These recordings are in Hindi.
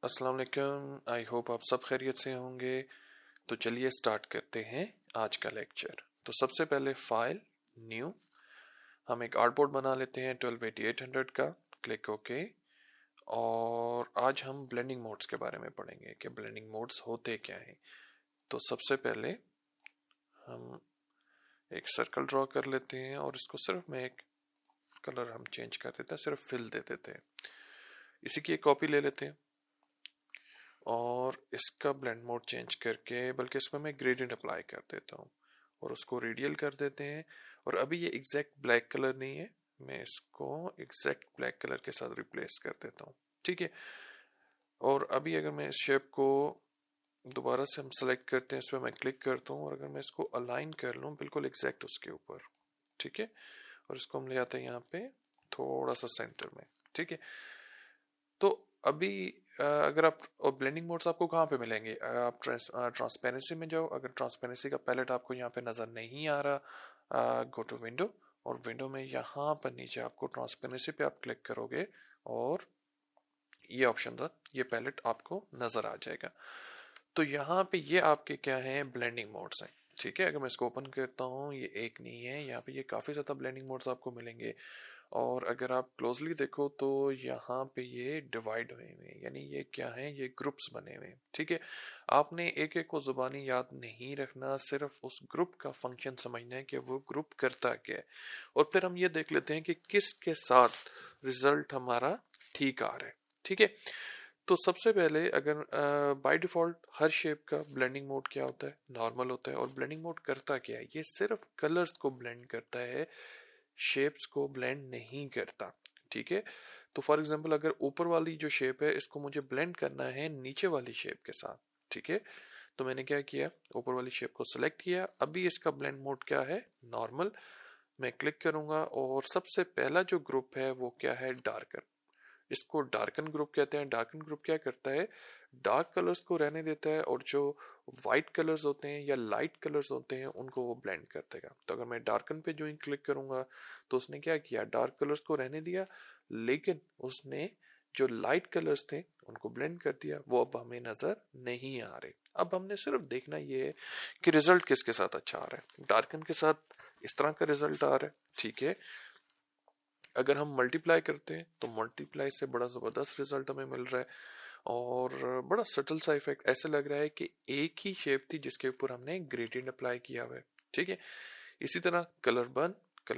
अस्सलाम वालेकुम। आई होप आप सब खैरियत से होंगे। तो चलिए स्टार्ट करते हैं आज का लेक्चर। तो सबसे पहले फाइल न्यू, हम एक आर्टबोर्ड बना लेते हैं 1280-800 का। Click okay. और आज हम ब्लेंडिंग मोड्स के बारे में पढ़ेंगे कि ब्लेंडिंग मोड्स होते क्या हैं। तो सबसे पहले हम एक सर्कल ड्रॉ कर लेते हैं और इसको सिर्फ में एक कलर हम चेंज कर देते हैं, सिर्फ फिल दे देते हैं। इसी की एक कॉपी ले लेते हैं और इसका ब्लेंड मोड चेंज करके, बल्कि इसमें मैं ग्रेडियंट अप्लाई कर देता हूँ और उसको रेडियल कर देते हैं। और अभी ये एग्जैक्ट ब्लैक कलर नहीं है, मैं इसको एग्जैक्ट ब्लैक कलर के साथ रिप्लेस कर देता हूँ। ठीक है। और अभी अगर मैं इस शेप को दोबारा से हम सेलेक्ट करते हैं, इस पर मैं क्लिक करता हूँ और अगर मैं इसको अलाइन कर लूँ बिल्कुल एग्जैक्ट उसके ऊपर, ठीक है, और इसको हम ले आते हैं यहाँ पे थोड़ा सा सेंटर में। ठीक है। तो अभी अगर आप, और ब्लेंडिंग मोड्स आपको कहाँ पे मिलेंगे, आप ट्रांसपेरेंसी में जाओ। अगर ट्रांसपेरेंसी का पैलेट आपको यहाँ पे नज़र नहीं आ रहा, गो टू विंडो, और विंडो में यहाँ पर नीचे आपको ट्रांसपेरेंसी पे आप क्लिक करोगे और ये ऑप्शन था, ये पैलेट आपको नज़र आ जाएगा। तो यहाँ पे ये आपके क्या है, ब्लेंडिंग मोड्स हैं। ठीक है। अगर मैं इसको ओपन करता हूँ, ये एक नहीं है, यहाँ पे ये काफ़ी ज़्यादा ब्लेंडिंग मोड्स आपको मिलेंगे। और अगर आप क्लोजली देखो तो यहाँ पे ये डिवाइड हुए हुए हैं, यानी ये क्या है, ये ग्रुप्स बने हुए हैं। ठीक है। आपने एक एक को जुबानी याद नहीं रखना, सिर्फ उस ग्रुप का फंक्शन समझना है कि वो ग्रुप करता क्या है। और फिर हम ये देख लेते हैं कि किसके साथ रिजल्ट हमारा ठीक आ रहा है। ठीक है। तो सबसे पहले अगर बाय डिफॉल्ट हर शेप का ब्लेंडिंग मोड क्या होता है, नॉर्मल होता है। और ब्लेंडिंग मोड करता क्या है, ये सिर्फ कलर्स को ब्लेंड करता है, शेप्स को ब्लेंड नहीं करता। ठीक है। तो फॉर एग्जांपल अगर ऊपर वाली जो शेप है इसको मुझे ब्लेंड करना है नीचे वाली शेप के साथ। ठीक है। तो मैंने क्या किया, ऊपर वाली शेप को सिलेक्ट किया। अभी इसका ब्लेंड मोड क्या है, नॉर्मल। मैं क्लिक करूंगा और सबसे पहला जो ग्रुप है वो क्या है, डार्कन। इसको डार्कन ग्रुप कहते हैं। डार्कन ग्रुप क्या करता है, डार्क कलर्स को रहने देता है और जो वाइट कलर्स होते हैं या लाइट कलर्स होते हैं उनको वो ब्लेंड कर देगा। तो अगर मैं डार्कन पे जो ही क्लिक करूंगा तो उसने क्या किया, डार्क कलर्स को रहने दिया, लेकिन उसने जो लाइट कलर्स थे उनको ब्लेंड कर दिया, वो अब हमें नजर नहीं आ रहे। अब हमने सिर्फ देखना ये है कि रिजल्ट किसके साथ अच्छा आ रहा है। डार्कन के साथ इस तरह का रिजल्ट आ रहा है। ठीक है। अगर हम मल्टीप्लाई करते हैं तो मल्टीप्लाई से बड़ा ज़बरदस्त रिजल्ट हमें मिल रहा है और बड़ा सटल सा इफेक्ट, ऐसे लग रहा है कि एक ही शेप थी जिसके ऊपर हमने ग्रेडियंट अप्लाई किया हुआ है। ठीक है। इसी तरह कलर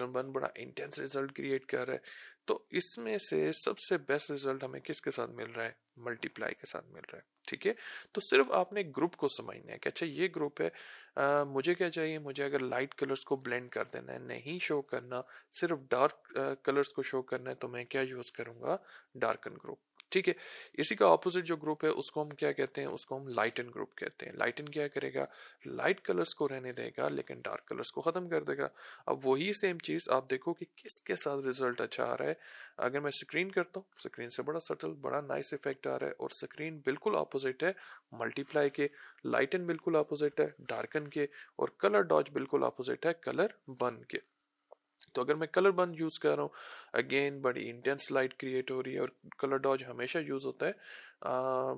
बन बड़ा इंटेंस रिजल्ट क्रिएट कर रहा है। तो इसमें से सबसे बेस्ट रिजल्ट हमें किसके साथ मिल रहा है, मल्टीप्लाई के साथ मिल रहा है। ठीक है। तो सिर्फ आपने ग्रुप को समझना है कि अच्छा ये ग्रुप है, मुझे क्या चाहिए, मुझे अगर लाइट कलर्स को ब्लेंड कर देना है, नहीं शो करना, सिर्फ डार्क कलर्स को शो करना है, तो मैं क्या यूज करूंगा, डार्कन ग्रुप। ठीक है। इसी का ऑपोजिट जो ग्रुप है उसको हम क्या कहते हैं, उसको हम लाइटन ग्रुप कहते हैं। लाइटन क्या करेगा, लाइट कलर्स को रहने देगा लेकिन डार्क कलर्स को खत्म कर देगा। अब वही सेम चीज आप देखो कि किसके साथ रिजल्ट अच्छा आ रहा है। अगर मैं स्क्रीन करता हूँ, स्क्रीन से बड़ा सटल बड़ा नाइस इफेक्ट आ रहा है, और स्क्रीन बिल्कुल ऑपोजिट है मल्टीप्लाई के, लाइटन बिल्कुल ऑपोजिट है डार्कन के, और कलर डॉज बिल्कुल ऑपोजिट है कलर बन के। तो अगर मैं कलर बन यूज कर रहा हूँ, अगेन बड़ी इंटेंस लाइट क्रिएट हो रही है, और कलर डॉज हमेशा यूज होता है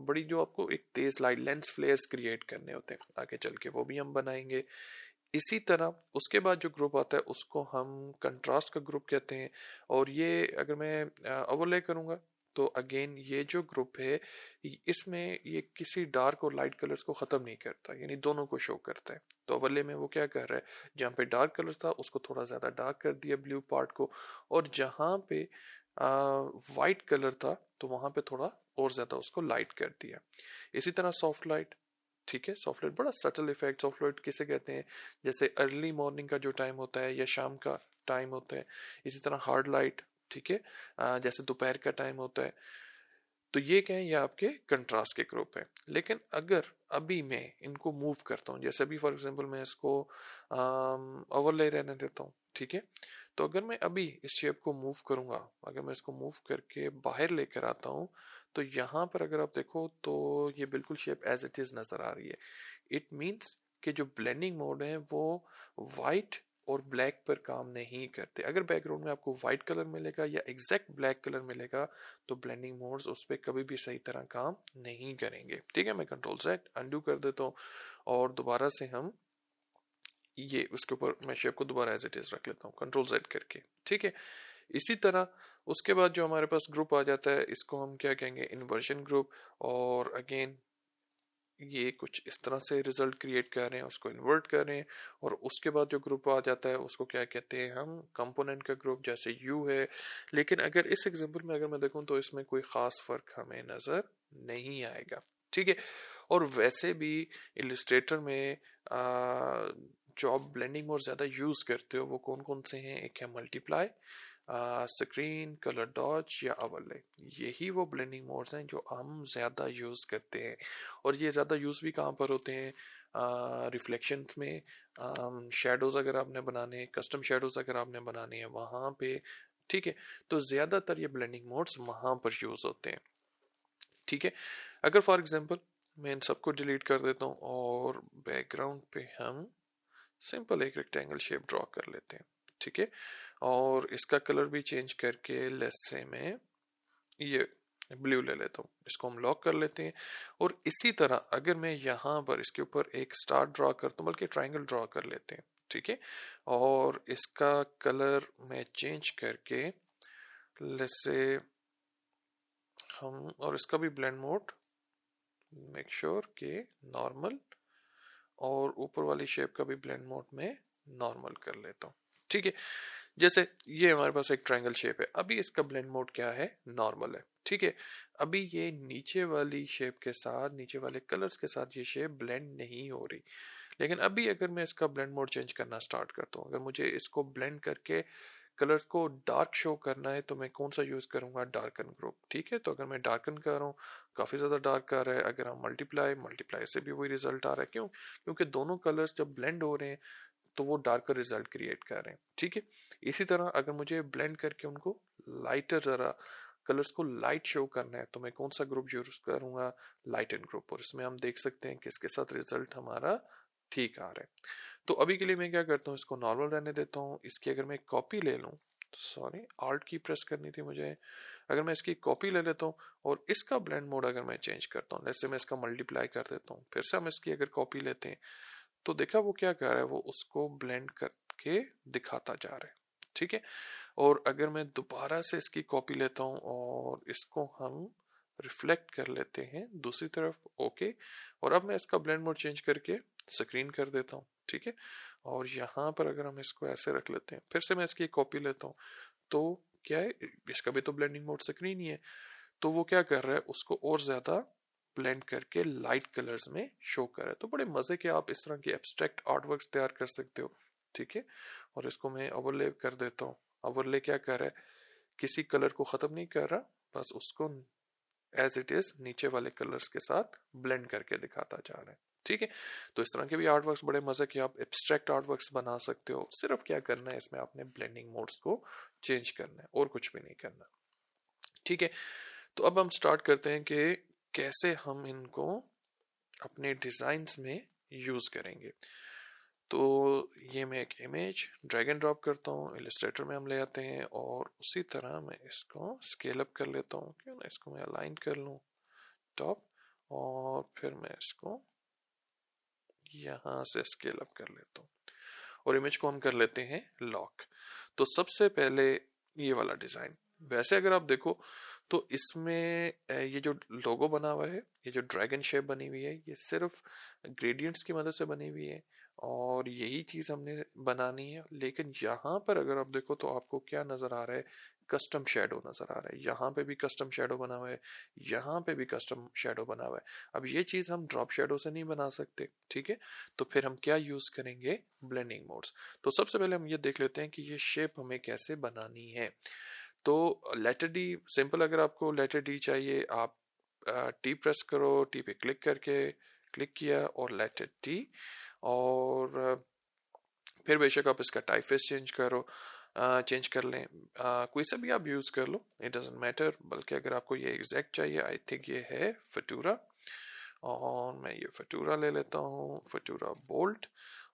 बड़ी जो आपको एक तेज लाइट लेंस फ्लेयर्स क्रिएट करने होते हैं, आगे चल के वो भी हम बनाएंगे। इसी तरह उसके बाद जो ग्रुप आता है उसको हम कंट्रास्ट का ग्रुप कहते हैं। और ये अगर मैं ओवरले करूंगा तो अगेन ये जो ग्रुप है इसमें ये किसी डार्क और लाइट कलर्स को ख़त्म नहीं करता, यानी दोनों को शो करता है। तो ओवरले में वो क्या कर रहा है, जहाँ पे डार्क कलर्स था उसको थोड़ा ज़्यादा डार्क कर दिया ब्लू पार्ट को, और जहाँ पे वाइट कलर था तो वहाँ पे थोड़ा और ज़्यादा उसको लाइट कर दिया। इसी तरह सॉफ्ट लाइट। ठीक है। सॉफ्ट लाइट बड़ा सटल इफेक्ट। सॉफ्ट लाइट किसे कहते हैं, जैसे अर्ली मॉर्निंग का जो टाइम होता है या शाम का टाइम होता है। इसी तरह हार्ड लाइट। ठीक है। जैसे दोपहर का टाइम होता है। तो ये क्या है, ये आपके कंट्रास्ट के ग्रुप है। लेकिन अगर अभी मैं इनको मूव करता हूँ, जैसे अभी फॉर एग्जांपल मैं इसको ओवरले रहने देता हूँ। ठीक है। तो अगर मैं अभी इस शेप को मूव करूंगा, अगर मैं इसको मूव करके बाहर लेकर आता हूँ, तो यहाँ पर अगर आप देखो तो ये बिल्कुल शेप एज इट इज नजर आ रही है। इट मीन्स कि जो ब्लेंडिंग मोड है वो वाइट और ब्लैक पर काम नहीं करते। अगर बैकग्राउंड में आपको वाइट कलर मिलेगा या एग्जैक्ट ब्लैक कलर मिलेगा तो ब्लेंडिंग मोड्स उस पर कभी भी सही तरह काम नहीं करेंगे। ठीक है, मैं कंट्रोल सेट अनडू कर देता हूँ और दोबारा से हम ये उसके ऊपर मैं शेप को दोबारा एज इट इज रख लेता हूँ कंट्रोल जेड करके। ठीक है, इसी तरह उसके बाद जो हमारे पास ग्रुप आ जाता है इसको हम क्या कहेंगे, इन्वर्जन ग्रुप। और अगेन ये कुछ इस तरह से रिजल्ट क्रिएट कर रहे हैं, उसको इन्वर्ट कर रहे हैं। और उसके बाद जो ग्रुप आ जाता है उसको क्या कहते हैं हम, कंपोनेंट का ग्रुप, जैसे यू है। लेकिन अगर इस एग्जांपल में अगर मैं देखूं तो इसमें कोई खास फर्क हमें नजर नहीं आएगा। ठीक है, और वैसे भी इलिस्ट्रेटर में जो आप ब्लेंडिंग मोड ज़्यादा यूज़ करते हो वो कौन कौन से हैं, एक है मल्टीप्लाई, स्क्रीन, कलर डॉज या ओवरले। यही वो ब्लेंडिंग मोड्स हैं जो हम ज़्यादा यूज़ करते हैं। और ये ज़्यादा यूज़ भी कहाँ पर होते हैं, रिफ्लेक्शंस में, शेडोज़ अगर आपने बनाने हैं, कस्टम शेडोज़ अगर आपने बनाने हैं वहाँ पे। ठीक है, तो ज़्यादातर ये ब्लेंडिंग मोड्स वहाँ पर यूज़ होते हैं। ठीक है, अगर फॉर एग्जांपल मैं इन सबको डिलीट कर देता हूँ और बैकग्राउंड पे हम सिंपल एक रेक्टेंगल शेप ड्रॉ कर लेते हैं। ठीक है, और इसका कलर भी चेंज करके लेट्स से मैं ये ब्लू ले लेता हूँ, इसको हम लॉक कर लेते हैं। और इसी तरह अगर मैं यहाँ पर इसके ऊपर एक स्टार ड्रॉ करता हूँ, बल्कि ट्राइंगल ड्रॉ कर लेते हैं। ठीक है, और इसका कलर मैं चेंज करके लेट्स से हम, और इसका भी ब्लेंड मोड मेक श्योर के नॉर्मल, और ऊपर वाली शेप का भी ब्लेंड मोड में नॉर्मल कर लेता हूँ। ठीक है, जैसे ये हमारे पास एक ट्रायंगल शेप है, अभी इसका ब्लेंड मोड क्या है, नॉर्मल है। ठीक है, अभी ये नीचे वाली शेप के साथ, नीचे वाले कलर्स के साथ ये शेप ब्लेंड नहीं हो रही। लेकिन अभी अगर मैं इसका ब्लेंड मोड चेंज करना स्टार्ट करता हूँ, अगर मुझे इसको ब्लेंड करके कलर्स को डार्क शो करना है तो मैं कौन सा यूज करूंगा, डार्कन ग्रुप। ठीक है, तो अगर मैं डार्कन कर रहा हूँ काफी ज्यादा डार्क आ रहा है। अगर हम मल्टीप्लाई से भी वही रिजल्ट आ रहा है। क्यों, क्योंकि दोनों कलर्स जब ब्लेंड हो रहे हैं तो वो डार्कर रिजल्ट क्रिएट कर रहे हैं। ठीक है, इसी तरह अगर मुझे ब्लेंड करके उनको लाइटर जरा कलर्स को लाइट शो करना है तो मैं कौन सा ग्रुप यूज करूंगा, लाइटन ग्रुप। और इसमें हम देख सकते हैं कि इसके साथ रिजल्ट हमारा ठीक आ रहा है। तो अभी के लिए मैं क्या करता हूँ, इसको नॉर्मल रहने देता हूँ। इसकी अगर मैं कॉपी ले लूँ, सॉरी आल्ट की प्रेस करनी थी मुझे, अगर मैं इसकी कॉपी ले लेता हूँ और इसका ब्लेंड मोड अगर मैं चेंज करता हूँ, जैसे मैं इसका मल्टीप्लाई कर देता हूँ, फिर से हम इसकी अगर कॉपी लेते हैं तो देखा वो क्या कर रहा है, वो उसको ब्लेंड करके दिखाता जा रहा है। ठीक है, और अगर मैं दोबारा से इसकी कॉपी लेता हूँ और इसको हम रिफ्लेक्ट कर लेते हैं दूसरी तरफ, ओके। और अब मैं इसका ब्लेंड मोड चेंज करके स्क्रीन कर देता हूँ। ठीक है, और यहाँ पर अगर हम इसको ऐसे रख लेते हैं, फिर से मैं इसकी कॉपी लेता हूँ, तो क्या है, इसका भी तो ब्लेंडिंग मोड स्क्रीन ही है। तो वो क्या कर रहा है, उसको और ज्यादा ब्लेंड करके लाइट कलर्स में शो कर रहा है। तो बड़े मजे के आप इस तरह के एब्स्ट्रैक्ट आर्ट वर्क्स तैयार कर सकते हो। ठीक है, और इसको मैं ओवरले कर देता हूँ। ओवरले क्या कर रहा है, किसी कलर को खत्म नहीं कर रहा, बस उसको एज इट इज नीचे वाले कलर्स के साथ ब्लेंड करके दिखाता जा रहा है। ठीक है, तो इस तरह के भी आर्ट वर्क्स बड़े मजे के आप एब्स्ट्रैक्ट आर्ट वर्क्स बना सकते हो। सिर्फ क्या करना है, इसमें आपने ब्लेंडिंग मोड्स को चेंज करना है और कुछ भी नहीं करना। ठीक है, तो अब हम स्टार्ट करते हैं कि कैसे हम इनको अपने डिजाइन्स में यूज करेंगे। तो ये मैं एक इमेज ड्रैग एंड ड्रॉप करता हूँ, इलस्ट्रेटर में हम ले आते हैं और उसी तरह मैं इसको स्केल अप कर लेता हूँ। क्यों ना इसको मैं अलाइन कर लूँ टॉप, और फिर मैं इसको यहाँ से स्केल अप कर लेता हूँ और इमेज को हम कर लेते हैं लॉक। तो सबसे पहले ये वाला डिजाइन, वैसे अगर आप देखो तो इसमें ये जो लोगो बना हुआ है, ये जो ड्रैगन शेप बनी हुई है, ये सिर्फ ग्रेडियंट्स की मदद से बनी हुई है और यही चीज हमने बनानी है। लेकिन यहाँ पर अगर आप देखो तो आपको क्या नजर आ रहा है, कस्टम शेडो नजर आ रहा है। यहाँ पे भी कस्टम शेडो बना हुआ है, यहाँ पे भी कस्टम शेडो बना हुआ है। अब ये चीज हम ड्रॉप शेडो से नहीं बना सकते। ठीक है, तो फिर हम क्या यूज करेंगे, ब्लेंडिंग मोड्स। तो सबसे पहले हम ये देख लेते हैं कि ये शेप हमें कैसे बनानी है। तो लेटर डी सिंपल, अगर आपको लेटर डी चाहिए आप टी प्रेस करो, टी पे क्लिक करके क्लिक किया और लेटर टी, और फिर बेशक आप इसका टाइपफेस चेंज करो, चेंज कर लें, कोई सा भी आप यूज कर लो, इट डजंट मैटर। बल्कि अगर आपको ये एग्जैक्ट चाहिए, आई थिंक ये है फटूरा, और मैं ये फटूरा ले लेता हूँ, फटूरा बोल्ट।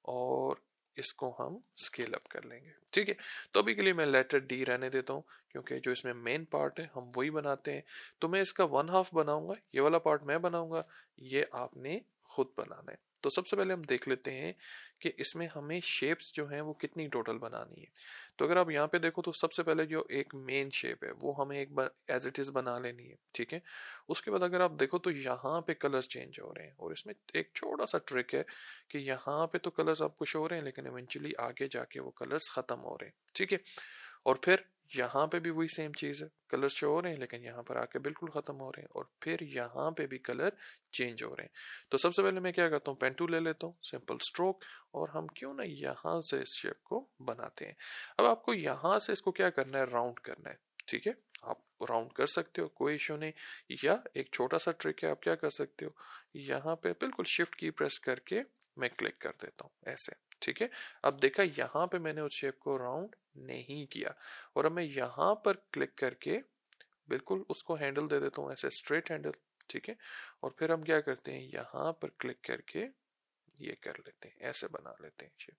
और इसको हम स्केल अप कर लेंगे। ठीक है, तो अभी के लिए मैं लेटर डी रहने देता हूँ क्योंकि जो इसमें मेन पार्ट है हम वही बनाते हैं। तो मैं इसका 1/2 बनाऊंगा, ये वाला पार्ट मैं बनाऊंगा, ये आपने खुद बनाना है। तो सबसे पहले हम देख लेते हैं कि इसमें हमें शेप्स जो हैं वो कितनी टोटल बनानी है। तो अगर आप यहाँ पे देखो तो सबसे पहले जो एक मेन शेप है वो हमें एक बार एज इट इज बना लेनी है। ठीक है, उसके बाद अगर आप देखो तो यहाँ पे कलर्स चेंज हो रहे हैं और इसमें एक छोटा सा ट्रिक है कि यहाँ पे तो कलर्स आपको शो हो रहे हैं लेकिन इवेंचुअली आगे जाके वो कलर्स खत्म हो रहे हैं। ठीक है, और फिर यहाँ पे भी वही सेम चीज़ है, कलर शो हो रहे हैं लेकिन यहाँ पर आके बिल्कुल ख़त्म हो रहे हैं और फिर यहाँ पे भी कलर चेंज हो रहे हैं। तो सबसे पहले मैं क्या करता हूँ, पेन टूल ले लेता हूँ, सिंपल स्ट्रोक, और हम क्यों ना यहाँ से इस शेप को बनाते हैं। अब आपको यहाँ से इसको क्या करना है, राउंड करना है। ठीक है, आप राउंड कर सकते हो, कोई इशू नहीं। या एक छोटा सा ट्रिक है, आप क्या कर सकते हो, यहाँ पे बिल्कुल शिफ्ट की प्रेस करके मैं क्लिक कर देता हूँ ऐसे। ठीक है, अब देखा यहाँ पे मैंने उस शेप को राउंड नहीं किया और अब मैं यहाँ पर क्लिक करके बिल्कुल उसको हैंडल दे देता हूँ ऐसे, स्ट्रेट हैंडल। ठीक है, और फिर हम क्या करते हैं, यहाँ पर क्लिक करके ये कर लेते हैं, ऐसे बना लेते हैं शेप।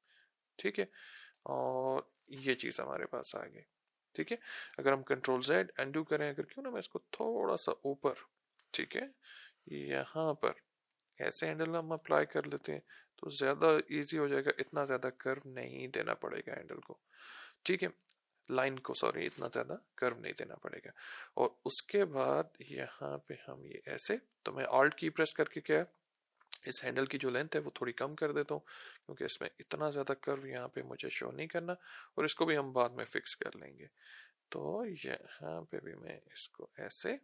ठीक है, और ये चीज़ हमारे पास आ गई। ठीक है, अगर हम कंट्रोल जेड अनडू करें, अगर क्यों ना मैं इसको थोड़ा सा ऊपर, ठीक है, यहाँ पर ऐसे हैंडल हम अप्लाई कर लेते हैं तो ज़्यादा इजी हो जाएगा, इतना ज़्यादा कर्व नहीं देना पड़ेगा हैंडल को। ठीक है, लाइन को, सॉरी, इतना ज़्यादा कर्व नहीं देना पड़ेगा। और उसके बाद यहाँ पे हम ये ऐसे, तो मैं ऑल्ट की प्रेस करके क्या, इस हैंडल की जो लेंथ है वो थोड़ी कम कर देता हूँ क्योंकि इसमें इतना ज़्यादा कर्व यहाँ पे मुझे शो नहीं करना, और इसको भी हम बाद में फिक्स कर लेंगे। तो यहाँ पे भी मैं इसको ऐसे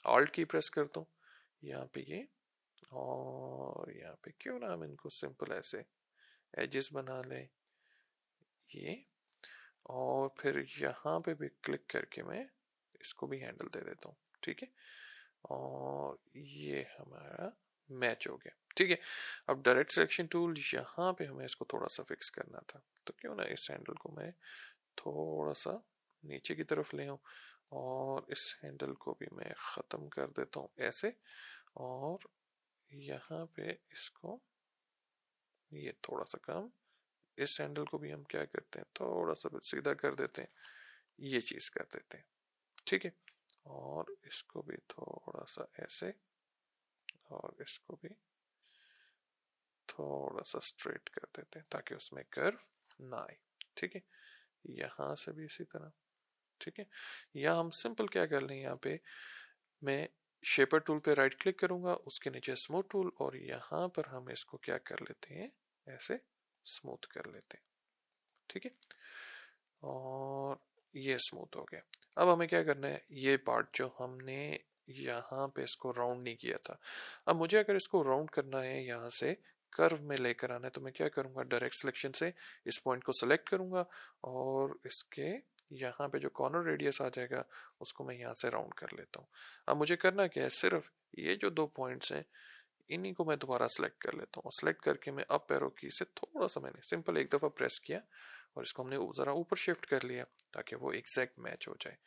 ऑल्ट की प्रेस करता हूँ, यहाँ पे ये, और यहाँ पे क्यों ना हम इनको सिंपल ऐसे एजेस बना लें ये, और फिर यहाँ पे भी क्लिक करके मैं इसको भी हैंडल दे देता हूँ। ठीक है, और ये हमारा मैच हो गया। ठीक है, अब डायरेक्ट सिलेक्शन टूल, यहाँ पे हमें इसको थोड़ा सा फिक्स करना था, तो क्यों ना इस हैंडल को मैं थोड़ा सा नीचे की तरफ ले आऊँ और इस हैंडल को भी मैं ख़त्म कर देता हूँ ऐसे, और यहाँ पे इसको ये थोड़ा सा कम, इस हैंडल को भी हम क्या करते हैं, थोड़ा सा सीधा कर देते हैं, ये चीज़ कर देते हैं। ठीक है, और इसको भी थोड़ा सा ऐसे, और इसको भी थोड़ा सा स्ट्रेट कर देते हैं ताकि उसमें कर्व ना आए। ठीक है, यहाँ से भी इसी तरह। ठीक है, यहाँ हम सिंपल क्या कर लें, यहाँ पे मैं शेपर टूल पे राइट क्लिक करूंगा, उसके नीचे स्मूथ टूल, और यहाँ पर हम इसको क्या कर लेते हैं, ऐसे स्मूथ कर लेते हैं। ठीक है, और ये स्मूथ हो गया। अब हमें क्या करना है, ये पार्ट जो हमने यहाँ पे इसको राउंड नहीं किया था, अब मुझे अगर इसको राउंड करना है, यहाँ से कर्व में लेकर आना है, तो मैं क्या करूँगा, डायरेक्ट सिलेक्शन से इस पॉइंट को सिलेक्ट करूँगा और इसके यहाँ पे जो कॉर्नर रेडियस आ जाएगा उसको मैं यहाँ से राउंड कर लेता हूँ। अब मुझे करना क्या है, सिर्फ ये जो 2 पॉइंट्स हैं इन्हीं को मैं दोबारा सेलेक्ट कर लेता हूँ। सेलेक्ट करके मैं अप एरो की से थोड़ा सा मैंने सिंपल एक दफ़ा प्रेस किया और इसको हमने ज़रा ऊपर शिफ्ट कर लिया ताकि वो एग्जैक्ट मैच हो जाए।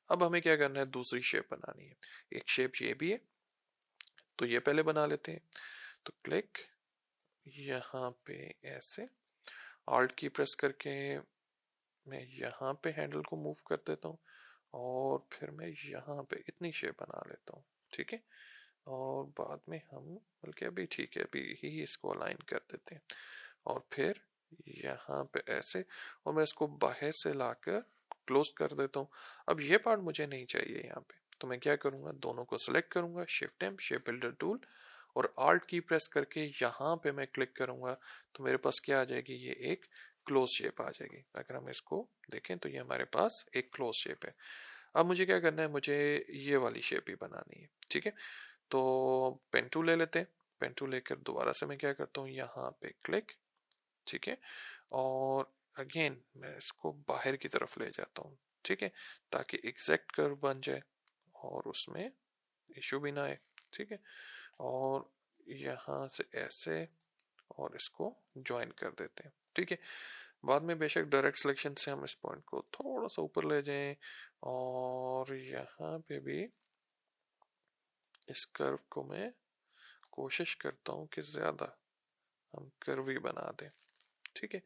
अब हमें क्या करना है, दूसरी शेप बनानी है। एक शेप ये भी है तो ये पहले बना लेते हैं। तो क्लिक, यहाँ पे ऐसे ऑल्ट की प्रेस करके मैं यहाँ पे हैंडल को मूव कर देता हूँ और फिर मैं यहाँ पे इतनी शेप बना लेता हूँ। ठीक है, और बाद में हम, बल्कि अभी ठीक है, अभी ही इसको अलाइन कर देते हैं और फिर यहाँ पे ऐसे, और मैं इसको बाहर से लाकर क्लोज कर देता हूँ। अब ये पार्ट मुझे नहीं चाहिए यहाँ पे, तो मैं क्या करूँगा, दोनों को सिलेक्ट करूँगा, shift M, shape builder tool, और आल्ट की प्रेस करके यहाँ पे मैं क्लिक करूँगा तो मेरे पास क्या आ जाएगी, ये एक क्लोज शेप आ जाएगी। अगर हम इसको देखें तो ये हमारे पास एक क्लोज शेप है। अब मुझे क्या करना है, मुझे ये वाली शेप ही बनानी है। ठीक है, तो पेन टूल ले लेते हैं, पेन टूल लेकर दोबारा से मैं क्या करता हूँ, यहाँ पे क्लिक, ठीक है, और अगेन मैं इसको बाहर की तरफ ले जाता हूँ। ठीक है, ताकि एग्जैक्ट कर्व बन जाए और उसमें इशू भी ना आए। ठीक है, और यहाँ से ऐसे और इसको ज्वाइन कर देते हैं। ठीक है, बाद में बेशक डायरेक्ट सिलेक्शन से हम इस पॉइंट को थोड़ा सा ऊपर ले जाएं और यहाँ पे भी इस कर्व को मैं कोशिश करता हूँ कि ज़्यादा हम कर्व ही बना दें। ठीक है,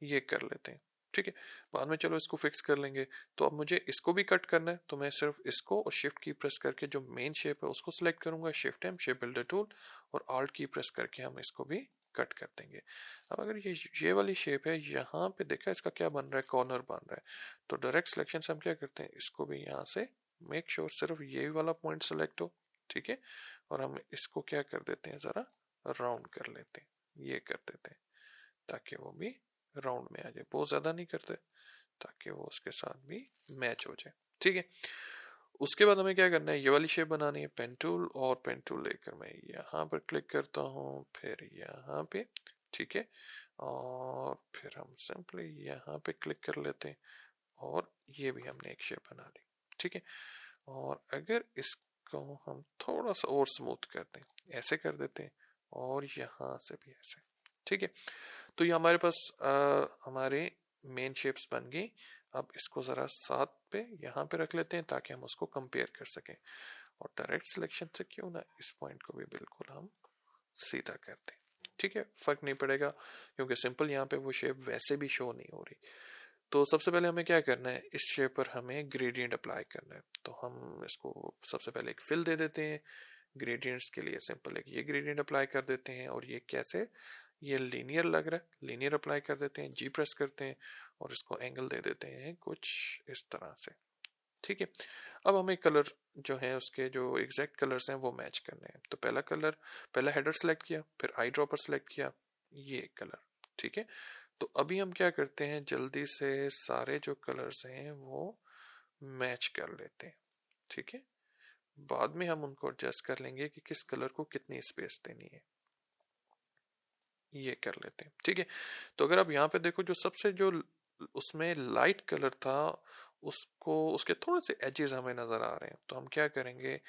ये कर लेते हैं, ठीक है। बाद में चलो इसको फिक्स कर लेंगे। तो अब मुझे इसको भी कट करना है, तो मैं सिर्फ इसको और शिफ्ट की प्रेस करके जो मेन शेप है उसको सिलेक्ट करूंगा, shift M shape builder tool, और ऑल्ट की प्रेस करके हम इसको भी कट कर देंगे। अब अगर ये वाली शेप है, यहाँ पे देखा इसका क्या बन रहा है, कॉर्नर बन रहा है। तो डायरेक्ट सिलेक्शन से हम क्या करते हैं, इसको भी यहाँ से मेक श्योर सिर्फ ये वाला पॉइंट सेलेक्ट हो, ठीक है। और हम इसको क्या कर देते हैं, जरा राउंड कर लेते हैं, ये कर देते हैं ताकि वो भी राउंड में आ जाए, बहुत ज्यादा नहीं करते ताकि वो उसके साथ भी मैच हो जाए, ठीक है। उसके बाद हमें क्या करना है, ये वाली शेप बनानी है। पेन टूल और पेन टूल लेकर मैं यहाँ पर क्लिक करता हूँ, फिर यहाँ पे, ठीक है। और फिर हम सिंपली यहाँ पे क्लिक कर लेते हैं और ये भी हमने एक शेप बना ली, ठीक है। और अगर इसको हम थोड़ा सा और स्मूथ कर दें, ऐसे कर देते हैं, और यहाँ से भी ऐसे, ठीक है। तो ये हमारे पास हमारे मेन शेप्स बन गई। अब इसको ज़रा साथ पे यहाँ पे रख लेते हैं ताकि हम उसको कंपेयर कर सकें। और डायरेक्ट सिलेक्शन से क्यों ना इस पॉइंट को भी बिल्कुल हम सीधा कर दें, ठीक है। फर्क नहीं पड़ेगा क्योंकि सिंपल यहाँ पे वो शेप वैसे भी शो नहीं हो रही। तो सबसे पहले हमें क्या करना है, इस शेप पर हमें ग्रेडियंट अप्लाई करना है। तो हम इसको सबसे पहले एक फिल दे देते हैं। ग्रेडियंट्स के लिए सिंपल एक ये ग्रेडियंट अप्लाई कर देते हैं, और ये कैसे, ये लीनियर लग रहा है, लीनियर अप्लाई कर देते हैं, जी प्रेस करते हैं और इसको एंगल दे देते हैं कुछ इस तरह से, ठीक है। अब हमें कलर जो है उसके जो एग्जैक्ट कलर्स हैं वो मैच करने हैं। तो पहला कलर, पहला हेडर सेलेक्ट किया, फिर आई ड्रॉपर सेलेक्ट किया, ये कलर, ठीक है। तो अभी हम क्या करते हैं, जल्दी से सारे जो कलर्स हैं वो मैच कर लेते हैं, ठीक है। बाद में हम उनको एडजस्ट कर लेंगे कि किस कलर को कितनी स्पेस देनी है, ये कर लेते हैं, ठीक है। तो अगर आप यहाँ पे देखो, जो सबसे जो उसमें लाइट कलर था उसको, उसके थोड़े से एजेस हमें नजर आ रहे हैं। तो हम क्या करेंगे,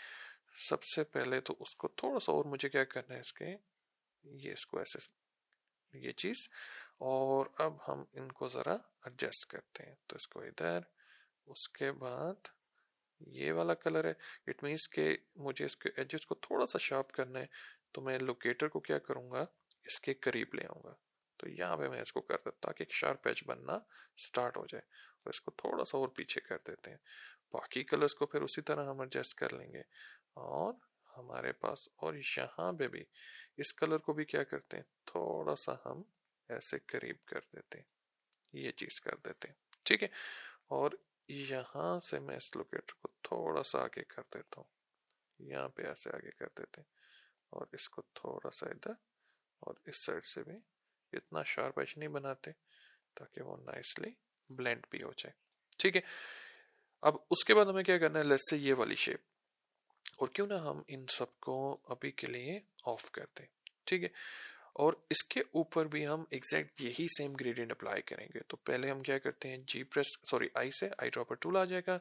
सबसे पहले तो उसको थोड़ा सा और मुझे क्या करना है, इसके ये इसको ऐसे, ये चीज, और अब हम इनको जरा एडजस्ट करते हैं। तो इसको इधर, उसके बाद ये वाला कलर है, इट मीन्स के मुझे इसके एजेस को थोड़ा सा शार्प करना है। तो मैं लोकेटर को क्या करूँगा, इसके करीब ले आऊँगा। तो यहाँ पे मैं इसको कर देता ताकि एक शार्प एज बनना स्टार्ट हो जाए, और इसको थोड़ा सा और पीछे कर देते हैं। बाकी कलर्स को फिर उसी तरह हम एडजस्ट कर लेंगे। और हमारे पास, और यहाँ पे भी इस कलर को भी क्या करते हैं, थोड़ा सा हम ऐसे करीब कर देते हैं, ये चीज़ कर देते हैं, ठीक है। और यहाँ से मैं इस लोकेटर को थोड़ा सा आगे कर देता हूँ, यहाँ पे ऐसे आगे कर देते हैं, और इसको थोड़ा सा इधर, और इस साइड से भी इतना शार्प एज नहीं बनाते ताकि वो नाइसली ब्लेंड भी हो जाए, ठीक है। अब उसके बाद हमें क्या करना है, लेट्स से ये वाली शेप, और क्यों ना हम इन सबको अभी के लिए ऑफ कर दें, ठीक है। और इसके ऊपर भी हम एग्जैक्ट यही सेम ग्रेडियंट अप्लाई करेंगे। तो पहले हम क्या करते हैं, जी प्रेस, सॉरी आई से, आई ड्रॉपर टूल आ जाएगा,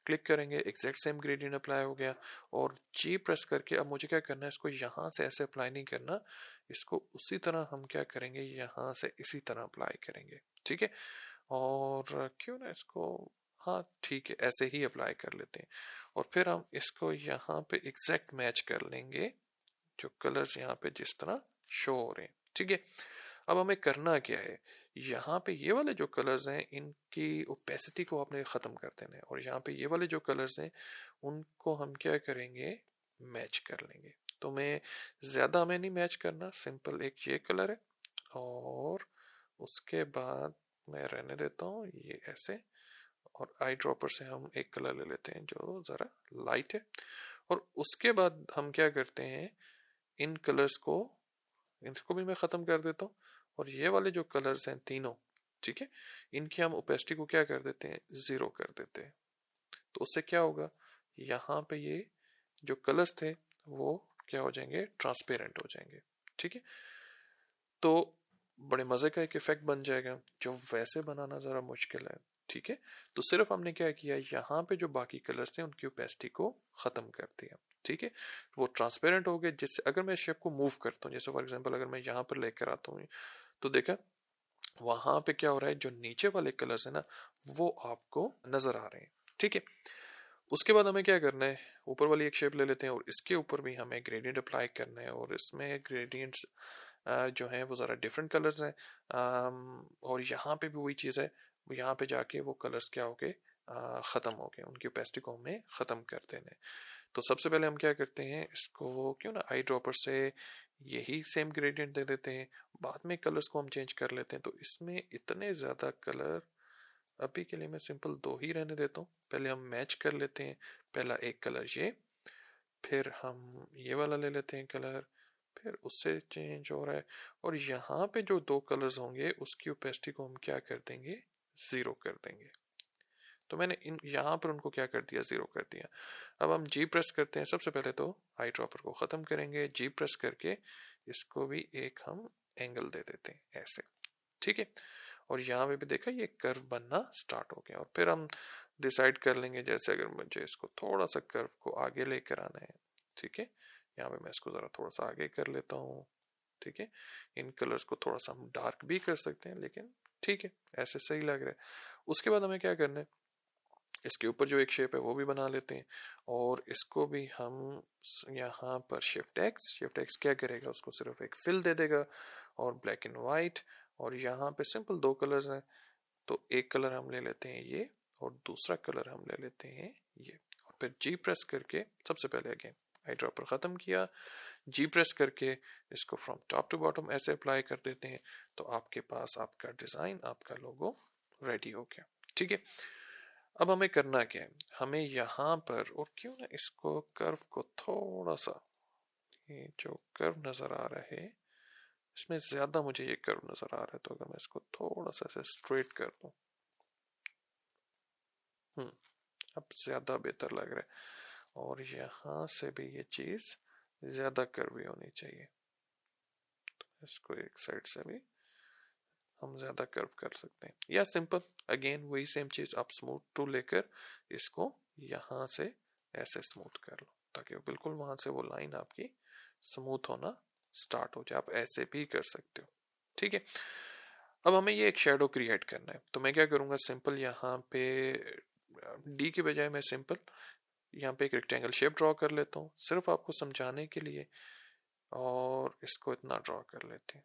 क्लिक करेंगे, एग्जैक्ट सेम ग्रेडियंट अप्लाई हो गया। और जी प्रेस करके अब मुझे क्या करना है, इसको यहाँ से ऐसे अप्लाई नहीं करना, इसको उसी तरह हम क्या करेंगे, यहाँ से इसी तरह अप्लाई करेंगे, ठीक है। और क्यों ना इसको, हाँ ठीक है, ऐसे ही अप्लाई कर लेते हैं। और फिर हम इसको यहाँ पे एग्जैक्ट मैच कर लेंगे जो कलर्स यहाँ पे जिस तरह शो हो रहे हैं, ठीक है। अब हमें करना क्या है, यहाँ पे ये वाले जो कलर्स हैं इनकी ओपेसिटी को आपने ख़त्म कर देना है, और यहाँ पे ये वाले जो कलर्स हैं उनको हम क्या करेंगे, मैच कर लेंगे। तो मैं ज़्यादा हमें नहीं मैच करना, सिंपल एक ये कलर है, और उसके बाद मैं रहने देता हूँ ये ऐसे, और आई ड्रॉपर से हम एक कलर ले लेते हैं जो ज़रा लाइट है। और उसके बाद हम क्या करते हैं, इन कलर्स को, इनको भी मैं ख़त्म कर देता हूँ, और ये वाले जो कलर्स हैं तीनों, ठीक है, इनकी हम ओपेसिटी को क्या कर देते हैं, 0 कर देते हैं। तो उससे क्या होगा, यहाँ पे ये जो कलर्स थे वो क्या हो जाएंगे, ट्रांसपेरेंट हो जाएंगे, ठीक है। तो बड़े मज़े का एक इफेक्ट बन जाएगा जो वैसे बनाना ज़रा मुश्किल है, ठीक है। तो सिर्फ हमने क्या किया, यहाँ पे जो बाकी कलर्स थे उनकी ओपेसिटी को ख़त्म कर दिया, ठीक है। वो ट्रांसपेरेंट हो गए, जिससे अगर मैं शेप को मूव करता हूँ, जैसे फॉर एग्जांपल अगर मैं यहाँ पर लेकर आता हूँ, तो देखा वहाँ पे क्या हो रहा है, जो नीचे वाले कलर्स है ना वो आपको नज़र आ रहे हैं, ठीक है। उसके बाद हमें क्या करना है, ऊपर वाली एक शेप ले लेते हैं और इसके ऊपर भी हमें ग्रेडियंट अप्लाई करना है, और इसमें ग्रेडियंट्स जो हैं वो ज़रा डिफरेंट कलर्स हैं, और यहाँ पे भी वही चीज़ है, यहाँ पे जाके वो कलर्स क्या हो गए, ख़त्म हो गए, उनकी ओपेसिटी को हमें ख़त्म कर देने। तो सबसे पहले हम क्या करते हैं, इसको क्यों ना आई ड्रॉपर से यही सेम ग्रेडियंट दे देते हैं, बाद में कलर्स को हम चेंज कर लेते हैं। तो इसमें इतने ज़्यादा कलर अभी के लिए मैं सिंपल 2 ही रहने देता हूँ। पहले हम मैच कर लेते हैं, पहला एक कलर ये, फिर हम ये वाला ले लेते हैं कलर, फिर उससे चेंज हो रहा है, और यहाँ पे जो 2 कलर्स होंगे उसकी ओपेसिटी को हम क्या कर देंगे, 0 कर देंगे। तो मैंने इन यहाँ पर उनको क्या कर दिया, 0 कर दिया। अब हम जी प्रेस करते हैं, सबसे पहले तो आई ड्रॉपर को ख़त्म करेंगे, जी प्रेस करके इसको भी एक हम एंगल दे देते हैं ऐसे, ठीक है। और यहाँ पे भी देखा ये कर्व बनना स्टार्ट हो गया। और फिर हम डिसाइड कर लेंगे, जैसे अगर मुझे इसको थोड़ा सा कर्व को आगे लेकर आना है, ठीक है, यहाँ पे मैं इसको ज़रा थोड़ा सा आगे कर लेता हूँ, ठीक है। इन कलर्स को थोड़ा सा हम डार्क भी कर सकते हैं, लेकिन ठीक है, ऐसे सही लग रहा है। उसके बाद हमें क्या करना है, इसके ऊपर जो एक शेप है वो भी बना लेते हैं, और इसको भी हम यहाँ पर शिफ्ट एक्स क्या करेगा, उसको सिर्फ एक फिल दे देगा, और ब्लैक एंड वाइट, और यहाँ पे सिंपल 2 कलर्स हैं, तो एक कलर हम ले लेते हैं ये, और दूसरा कलर हम ले लेते हैं ये। और फिर जी प्रेस करके सबसे पहले अगेन आई ड्रॉपर ख़त्म किया, जी प्रेस करके इसको फ्रॉम टॉप टू बॉटम ऐसे अप्लाई कर देते हैं, तो आपके पास आपका डिज़ाइन, आपका लोगो रेडी हो गया, ठीक है। अब हमें करना क्या है, हमें यहाँ पर, और क्यों ना इसको कर्व को थोड़ा सा, ये जो कर्व नज़र आ रहा है इसमें ज़्यादा मुझे ये कर्व नज़र आ रहा है, तो अगर मैं इसको थोड़ा सा ऐसे स्ट्रेट कर दूँ, अब ज़्यादा बेहतर लग रहा है। और यहाँ से भी ये चीज़ ज़्यादा कर्वी होनी चाहिए, तो इसको एक साइड से भी हम ज़्यादा कर्व कर सकते हैं, या सिंपल अगेन वही सेम चीज़, आप स्मूथ टूल लेकर इसको यहाँ से ऐसे स्मूथ कर लो, ताकि बिल्कुल वहाँ से वो लाइन आपकी स्मूथ होना स्टार्ट हो जाए। आप ऐसे भी कर सकते हो, ठीक है। अब हमें ये एक शेडो क्रिएट करना है, तो मैं क्या करूँगा, सिंपल यहाँ पे डी के बजाय मैं सिंपल यहाँ पे एक रेक्टेंगल शेप ड्रॉ कर लेता हूँ, सिर्फ आपको समझाने के लिए, और इसको इतना ड्रॉ कर लेते हैं,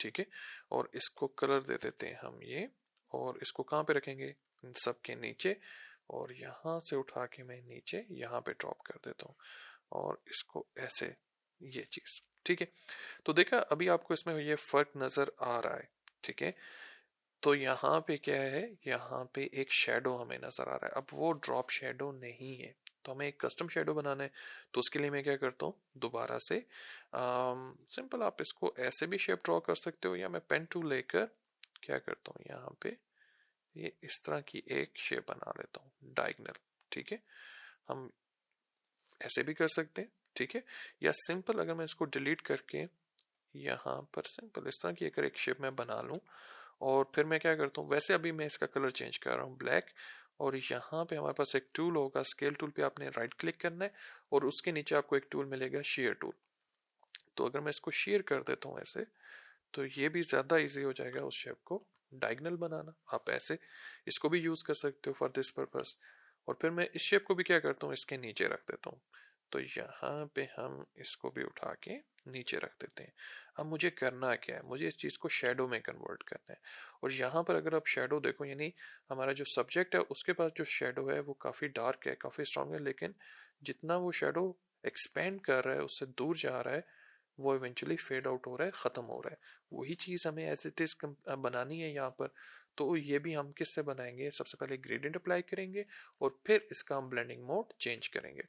ठीक है। और इसको कलर दे देते हैं हम ये, और इसको कहाँ पे रखेंगे, इन सब के नीचे, और यहाँ से उठा के मैं नीचे यहाँ पे ड्रॉप कर देता हूँ, और इसको ऐसे, ये चीज़, ठीक है। तो देखा अभी आपको इसमें ये फ़र्क नज़र आ रहा है, ठीक है। तो यहाँ पे क्या है, यहाँ पे एक शेडो हमें नज़र आ रहा है, अब वो ड्रॉप शेडो नहीं है, तो हमें एक कस्टम शेडो बनाना है। तो उसके लिए मैं क्या करता हूँ, दोबारा से सिंपल आप इसको ऐसे भी शेप ड्रॉ कर सकते हो, या मैं पेन टूल लेकर क्या करता हूँ, यहाँ पे ये इस तरह की एक शेप बना लेता हूँ डायगोनल, ठीक है। हम ऐसे भी कर सकते हैं, ठीक है, या सिंपल अगर मैं इसको डिलीट करके यहाँ पर सिंपल इस तरह की अगर एक शेप मैं बना लूँ, और फिर मैं क्या करता हूँ, वैसे अभी मैं इसका कलर चेंज कर रहा हूँ ब्लैक, और यहाँ पे हमारे पास एक टूल होगा, स्केल टूल पे आपने राइट क्लिक करना है, और उसके नीचे आपको एक टूल मिलेगा शेयर टूल। तो अगर मैं इसको शेयर कर देता हूँ ऐसे, तो ये भी ज़्यादा इजी हो जाएगा उस शेप को डायगोनल बनाना। आप ऐसे इसको भी यूज़ कर सकते हो फॉर दिस पर्पस। और फिर मैं इस शेप को भी क्या करता हूँ, इसके नीचे रख देता हूँ, तो यहाँ पे हम इसको भी उठा के नीचे रख देते हैं। अब मुझे करना क्या है, मुझे इस चीज़ को शेडो में कन्वर्ट करना है। और यहाँ पर अगर आप शेडो देखो, यानी हमारा जो सब्जेक्ट है उसके पास जो शेडो है वो काफ़ी डार्क है, काफ़ी स्ट्रांग है, लेकिन जितना वो शेडो एक्सपेंड कर रहा है, उससे दूर जा रहा है, वो इवेंचुअली फेड आउट हो रहा है, ख़त्म हो रहा है। वही चीज़ हमें एज इट इज़ बनानी है यहाँ पर। तो ये भी हम किससे बनाएंगे, सबसे पहले ग्रेडियंट अप्लाई करेंगे, और फिर इसका हम ब्लेंडिंग मोड चेंज करेंगे।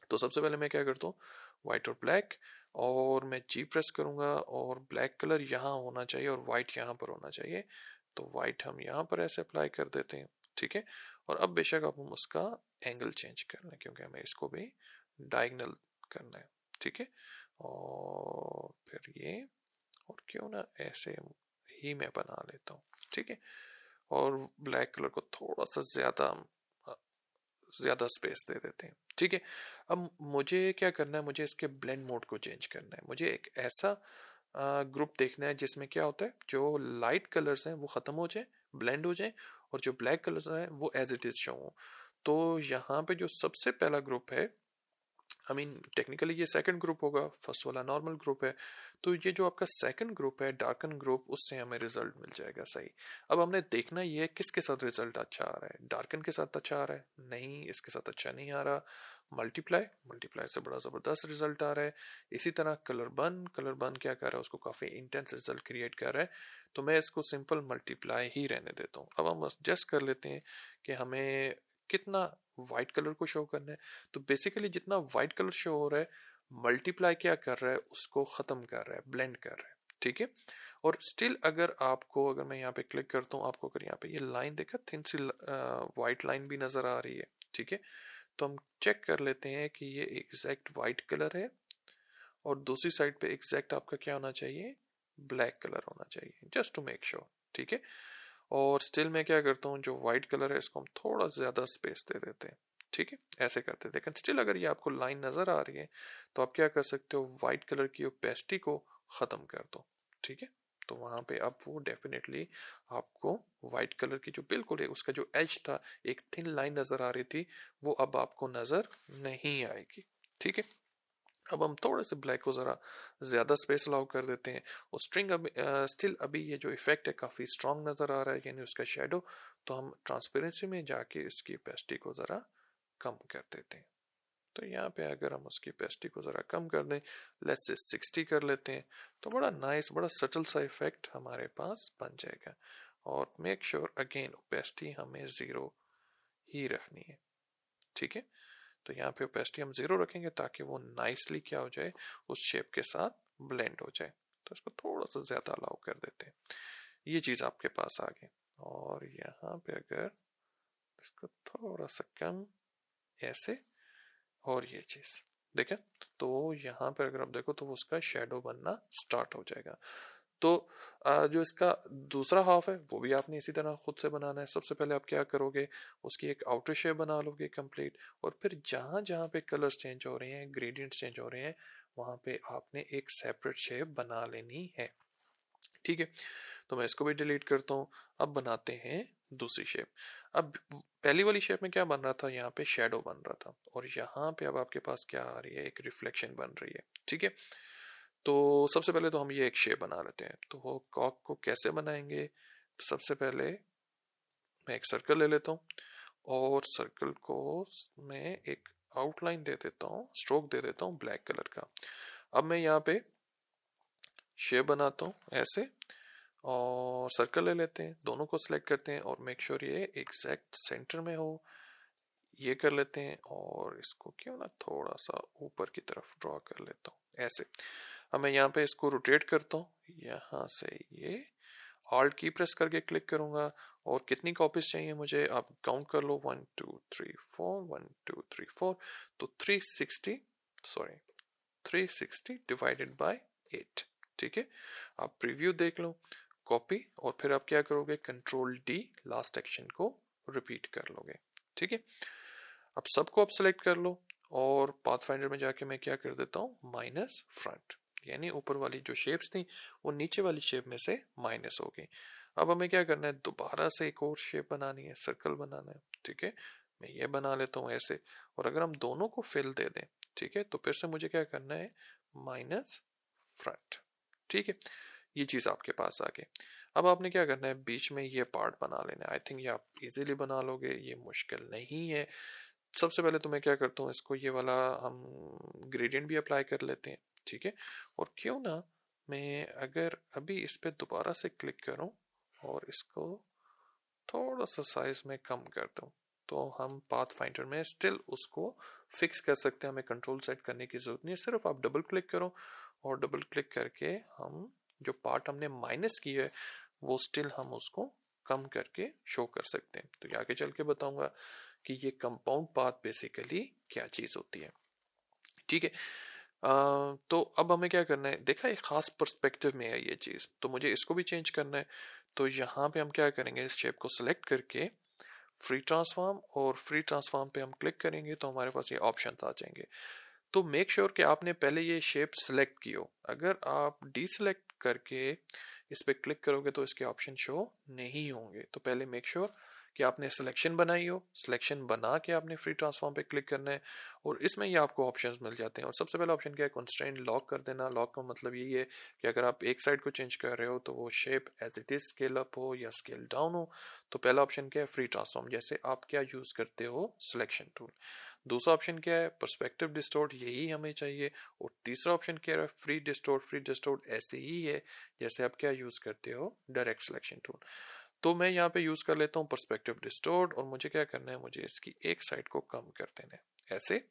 तो सबसे पहले मैं क्या करता हूँ, वाइट और ब्लैक, और मैं जी प्रेस करूँगा, और ब्लैक कलर यहाँ होना चाहिए और वाइट यहाँ पर होना चाहिए। तो वाइट हम यहाँ पर ऐसे अप्लाई कर देते हैं, ठीक है। और अब बेशक अब हम उसका एंगल चेंज करना है, क्योंकि हमें इसको भी डायगोनल करना है, ठीक है। और फिर ये, और क्यों ना ऐसे ही मैं बना लेता हूँ, ठीक है। और ब्लैक कलर को थोड़ा सा ज़्यादा स्पेस दे देते हैं, ठीक है। अब मुझे क्या करना है, मुझे इसके ब्लेंड मोड को चेंज करना है। मुझे एक ऐसा ग्रुप देखना है जिसमें क्या होता है, जो लाइट कलर्स हैं वो ख़त्म हो जाए, ब्लेंड हो जाए, और जो ब्लैक कलर्स हैं वो एज इट इज़ शो हो। तो यहाँ पे जो सबसे पहला ग्रुप है टेक्निकली ये सेकंड ग्रुप होगा, फर्स्ट वाला नॉर्मल ग्रुप है। तो ये जो आपका सेकंड ग्रुप है डार्कन ग्रुप, उससे हमें रिजल्ट मिल जाएगा सही। अब हमने देखना ये है किसके साथ रिजल्ट अच्छा आ रहा है। डार्कन के साथ अच्छा आ रहा है? नहीं, इसके साथ अच्छा नहीं आ रहा। मल्टीप्लाई से बड़ा ज़बरदस्त रिजल्ट आ रहा है। इसी तरह कलर बर्न क्या कर रहा है, उसको काफ़ी इंटेंस रिजल्ट क्रिएट कर रहा है। तो मैं इसको सिंपल मल्टीप्लाई ही रहने देता हूँ। अब हम एडजस्ट कर लेते हैं कि हमें कितना वाइट कलर को शो करना है। तो बेसिकली जितना वाइट कलर शो हो रहा है, मल्टीप्लाई क्या कर रहा है, उसको ख़त्म कर रहा है, ब्लेंड कर रहा है। ठीक है। और स्टिल अगर मैं यहाँ पे क्लिक करता हूँ, आपको अगर यहाँ पे ये लाइन देखा, थिन सी वाइट लाइन भी नज़र आ रही है। ठीक है। तो हम चेक कर लेते हैं कि ये एग्जैक्ट वाइट कलर है और दूसरी साइड पे एग्जैक्ट आपका क्या होना चाहिए, ब्लैक कलर होना चाहिए, जस्ट टू मेक श्योर। ठीक है। और स्टिल मैं क्या करता हूँ, जो वाइट कलर है इसको हम थोड़ा ज़्यादा स्पेस दे देते हैं। ठीक है, ऐसे करते हैं। लेकिन स्टिल अगर ये आपको लाइन नज़र आ रही है तो आप क्या कर सकते हो, वाइट कलर की ओपेसिटी को ख़त्म कर दो। ठीक है। तो वहाँ पे अब वो डेफिनेटली आपको वाइट कलर की जो बिल्कुल है उसका जो एज था, एक थिन लाइन नज़र आ रही थी, वो अब आपको नज़र नहीं आएगी। ठीक है। अब हम थोड़े से ब्लैक को ज़रा ज़्यादा स्पेस अलाउ कर देते हैं। और स्ट्रिंग अभी स्टिल अभी ये जो इफेक्ट है काफ़ी स्ट्रॉन्ग नज़र आ रहा है, यानी उसका शेडो। तो हम ट्रांसपेरेंसी में जाके इसकी ओपेसिटी को ज़रा कम कर देते हैं। तो यहाँ पे अगर हम उसकी ओपेसिटी को ज़रा कम कर दें, लेट्स से 60 कर लेते हैं, तो बड़ा नाइस, बड़ा सटल सा इफेक्ट हमारे पास बन जाएगा। और मेक श्योर अगेन ओपेसिटी हमें 0 ही रखनी है। ठीक है। तो यहाँ पे ओपेसिटी हम 0 रखेंगे ताकि वो नाइसली क्या हो जाए, उस शेप के साथ ब्लेंड हो जाए। तो इसको थोड़ा सा ज़्यादा अलाउ कर देते हैं। ये चीज़ आपके पास आ गई। और यहाँ पे अगर इसको थोड़ा सा कम, ऐसे, और ये चीज़ देखें, तो यहाँ पर अगर आप देखो तो उसका शेडो बनना स्टार्ट हो जाएगा। तो जो इसका दूसरा हाफ है वो भी आपने इसी तरह खुद से बनाना है। सबसे पहले आप क्या करोगे, उसकी एक आउटर शेप बना लोगे कंप्लीट, और फिर जहाँ जहाँ पे कलर्स चेंज हो रहे हैं, ग्रेडियंट्स चेंज हो रहे हैं, वहाँ पे आपने एक सेपरेट शेप बना लेनी है। ठीक है। तो मैं इसको भी डिलीट करता हूँ। अब बनाते हैं दूसरी शेप। अब पहली वाली शेप में क्या बन रहा था, यहाँ पे शेडो बन रहा था, और यहाँ पे अब आपके पास क्या आ रही है, एक रिफ्लेक्शन बन रही है। ठीक है। तो सबसे पहले तो हम ये एक शेप बना लेते हैं। तो वो कॉक को कैसे बनाएंगे, तो सबसे पहले मैं एक सर्कल ले लेता हूँ, और सर्कल को मैं एक आउटलाइन दे देता हूँ, स्ट्रोक दे देता हूँ ब्लैक कलर का। अब मैं यहाँ पे शेप बनाता हूँ ऐसे, और सर्कल ले लेते हैं, दोनों को सिलेक्ट करते हैं और मेक श्योर ये एग्जैक्ट सेंटर में हो, ये कर लेते हैं। और इसको क्यों ना थोड़ा सा ऊपर की तरफ ड्रॉ कर लेता हूँ ऐसे। अब मैं यहाँ पे इसको रोटेट करता हूँ, यहाँ से ये ऑल्ट की प्रेस करके क्लिक करूँगा, और कितनी कॉपीज चाहिए मुझे आप काउंट कर लो, 1 2 3 4, 1 2 3 4। तो 360 डिवाइडेड बाय 8। ठीक है। आप प्रीव्यू देख लो, कॉपी, और फिर आप क्या करोगे, कंट्रोल डी लास्ट एक्शन को रिपीट कर लोगे। ठीक है। अब सबको आप सेलेक्ट कर लो, और पाथफाइंडर में जाके मैं क्या कर देता हूँ, माइनस फ्रंट, यानी ऊपर वाली जो शेप्स थी वो नीचे वाली शेप में से माइनस हो गई। अब हमें क्या करना है, दोबारा से एक और शेप बनानी है, सर्कल बनाना है। ठीक है। मैं ये बना लेता हूँ ऐसे, और अगर हम दोनों को फिल दे दें, ठीक है, तो फिर से मुझे क्या करना है, माइनस फ्रंट। ठीक है। ये चीज़ आपके पास आ गई। अब आपने क्या करना है, बीच में ये पार्ट बना लेना है। आई थिंक ये आप इजीली बना लोगे, ये मुश्किल नहीं है। सबसे पहले तो मैं क्या करता हूँ, इसको ये वाला हम ग्रेडियंट भी अप्लाई कर लेते हैं। ठीक है। और क्यों ना मैं अगर अभी इस पर दोबारा से क्लिक करूँ और इसको थोड़ा सा साइज में कम कर दूँ, तो हम पाथ फाइंडर में स्टिल उसको फिक्स कर सकते हैं। हमें कंट्रोल सेट करने की जरूरत नहीं है, सिर्फ आप डबल क्लिक करो, और डबल क्लिक करके हम जो पार्ट हमने माइनस किया है वो स्टिल हम उसको कम करके शो कर सकते हैं। तो ये आगे चल के बताऊंगा कि ये कंपाउंड पाथ बेसिकली क्या चीज़ होती है। ठीक है। तो अब हमें क्या करना है, देखा एक खास पर्सपेक्टिव में है ये चीज़, तो मुझे इसको भी चेंज करना है। तो यहाँ पे हम क्या करेंगे, इस शेप को सिलेक्ट करके फ्री ट्रांसफॉर्म, और फ्री ट्रांसफॉर्म पे हम क्लिक करेंगे तो हमारे पास ये ऑप्शन आ जाएंगे। तो मेक श्योर कि आपने पहले ये शेप सिलेक्ट की हो। अगर आप डीसिलेक्ट करके इस पर क्लिक करोगे तो इसके ऑप्शन शो नहीं होंगे। तो पहले मेक श्योर कि आपने सिलेक्शन बनाई हो, सिलेक्शन बना के आपने फ्री ट्रांसफॉर्म पे क्लिक करना है और इसमें ये आपको ऑप्शंस मिल जाते हैं। और सबसे पहला ऑप्शन क्या है, कंस्ट्रेंट लॉक कर देना। लॉक का मतलब यही है कि अगर आप एक साइड को चेंज कर रहे हो तो वो shape as it is scale up हो या स्केल डाउन हो। तो पहला ऑप्शन क्या है, फ्री ट्रांसफॉर्म, जैसे आप क्या यूज करते हो सिलेक्शन टूल। दूसरा ऑप्शन क्या है, पर्सपेक्टिव डिस्टोर्ट, यही हमें चाहिए। और तीसरा ऑप्शन क्या है, फ्री डिस्टोर्ट। फ्री डिस्टोर्ट ऐसे ही है जैसे आप क्या यूज करते हो डायरेक्ट सिलेक्शन टूल। तो मैं यहाँ पे यूज कर लेता हूँ पर्सपेक्टिव डिस्टोर्ट और मुझे क्या करना है, मुझे इसकी एक साइड को कम कर देना है ऐसे।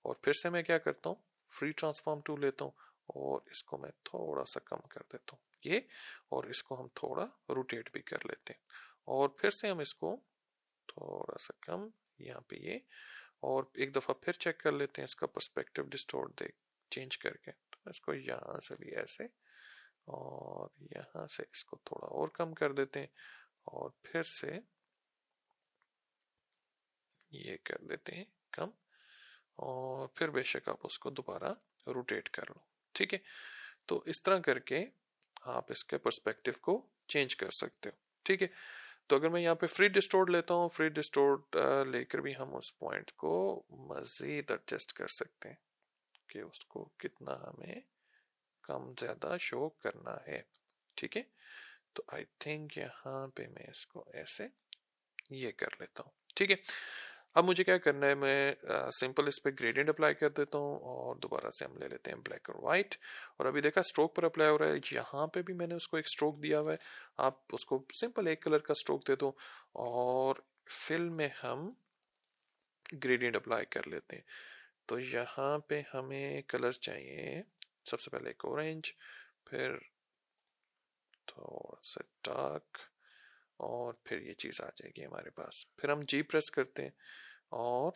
और फिर से मैं क्या करता हूँ, फ्री ट्रांसफॉर्म टूल लेता हूँ और इसको मैं थोड़ा सा कम कर देता हूँ ये, और इसको हम थोड़ा रोटेट भी कर लेते हैं और फिर से हम इसको थोड़ा सा कम यहाँ पे ये, और एक दफा फिर चेक कर लेते हैं इसका पर्सपेक्टिव डिस्टोर्ट देख चेंज करके। तो इसको यहाँ से भी ऐसे और यहाँ से इसको थोड़ा और कम कर देते हैं और फिर से ये कर देते हैं कम, और फिर बेशक आप उसको दोबारा रोटेट कर लो। ठीक है, तो इस तरह करके आप इसके पर्सपेक्टिव को चेंज कर सकते हो। ठीक है, तो अगर मैं यहाँ पे फ्री डिस्टोर्ट लेता हूँ, फ्री डिस्टोर्ट लेकर भी हम उस पॉइंट को मजीद एडजस्ट कर सकते हैं कि उसको कितना हमें कम ज्यादा शो करना है। ठीक है, तो आई थिंक यहाँ पे मैं इसको ऐसे ये कर लेता हूँ। ठीक है, अब मुझे क्या करना है, मैं सिंपल इस पे ग्रेडियंट अप्लाई कर देता हूँ और दोबारा से हम ले लेते हैं ब्लैक और वाइट। और अभी देखा स्ट्रोक पर अप्लाई हो रहा है, यहाँ पे भी मैंने उसको एक स्ट्रोक दिया हुआ है। आप उसको सिंपल एक कलर का स्ट्रोक दे दो और फिल में हम ग्रेडियंट अप्लाई कर लेते हैं। तो यहाँ पे हमें कलर चाहिए, सबसे पहले एक ऑरेंज, फिर थोड़ा सा डार्क, और फिर ये चीज़ आ जाएगी हमारे पास। फिर हम जी प्रेस करते हैं और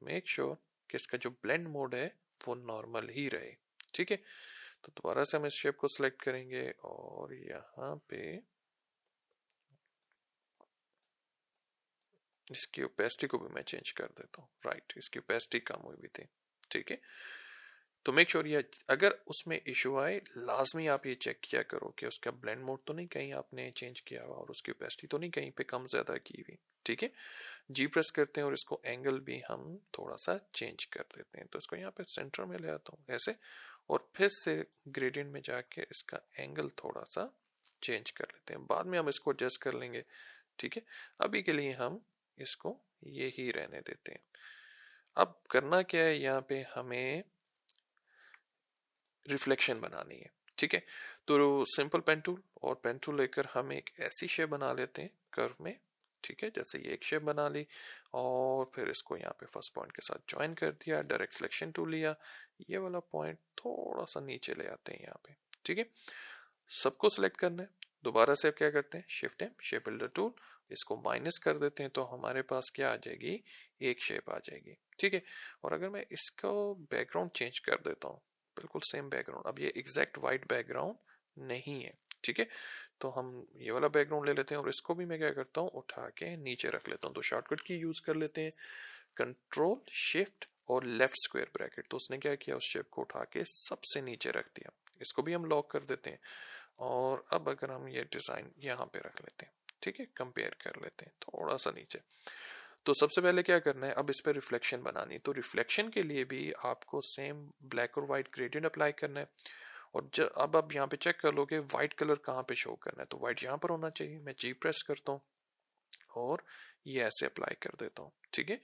मेक श्योर कि इसका जो ब्लेंड मोड है वो नॉर्मल ही रहे। ठीक है, तो दोबारा से हम इस शेप को सिलेक्ट करेंगे और यहाँ पे इसकी ओपेसिटी को भी मैं चेंज कर देता हूँ। राइट, इसकी ओपेसिटी कम हुई भी थी। ठीक है, तो मेक श्योर ये अगर उसमें इशू आए लाजमी आप ये चेक किया करो कि उसका ब्लेंड मोड तो नहीं कहीं आपने चेंज किया हुआ और उसकी ओपेसिटी तो नहीं कहीं पे कम ज्यादा की हुई। ठीक है, जी प्रेस करते हैं और इसको एंगल भी हम थोड़ा सा चेंज कर देते हैं। तो इसको यहाँ पे सेंटर में ले आता हूँ ऐसे, और फिर से ग्रेडियंट में जाके इसका एंगल थोड़ा सा चेंज कर लेते हैं, बाद में हम इसको एडजस्ट कर लेंगे। ठीक है, अभी के लिए हम इसको ये ही रहने देते हैं। अब करना क्या है, यहाँ पे हमें रिफ्लेक्शन बनानी है। ठीक है, तो सिंपल पेन टूल और पेन टूल लेकर हम एक ऐसी शेप बना लेते हैं कर्व में। ठीक है, जैसे ये एक शेप बना ली और फिर इसको यहाँ पे फर्स्ट पॉइंट के साथ ज्वाइन कर दिया, डायरेक्ट सिलेक्शन टूल लिया, ये वाला पॉइंट थोड़ा सा नीचे ले आते हैं यहाँ पे। ठीक है, सबको सिलेक्ट करना है, दोबारा से क्या करते हैं, shift M, shape builder tool, इसको माइनस कर देते हैं तो हमारे पास क्या आ जाएगी, एक शेप आ जाएगी। ठीक है, और अगर मैं इसको बैकग्राउंड चेंज कर देता हूँ, बिल्कुल सेम बैकग्राउंड, अब ये एग्जैक्ट वाइट बैकग्राउंड नहीं है। ठीक है, तो हम ये वाला बैकग्राउंड ले लेते हैं और इसको भी मैं क्या करता हूँ, उठा के नीचे रख लेता हूँ। तो शॉर्टकट की यूज कर लेते हैं, कंट्रोल शिफ्ट और लेफ्ट स्क्वायर ब्रैकेट। तो उसने क्या किया, उस शेप को उठा के सबसे नीचे रख दिया। इसको भी हम लॉक कर देते हैं और अब अगर हम ये डिजाइन यहाँ पे रख लेते हैं, ठीक है, कंपेयर कर लेते हैं थोड़ा सा नीचे। तो सबसे पहले क्या करना है, अब इस पर रिफ्लेक्शन बनानी। तो रिफ्लेक्शन के लिए भी आपको सेम ब्लैक और वाइट ग्रेडियंट अप्लाई करना है। और जब अब आप यहाँ पे चेक कर लो कि व्हाइट कलर कहाँ पे शो करना है, तो व्हाइट यहाँ पर होना चाहिए। मैं जी प्रेस करता हूँ और ये ऐसे अप्लाई कर देता हूँ। ठीक है,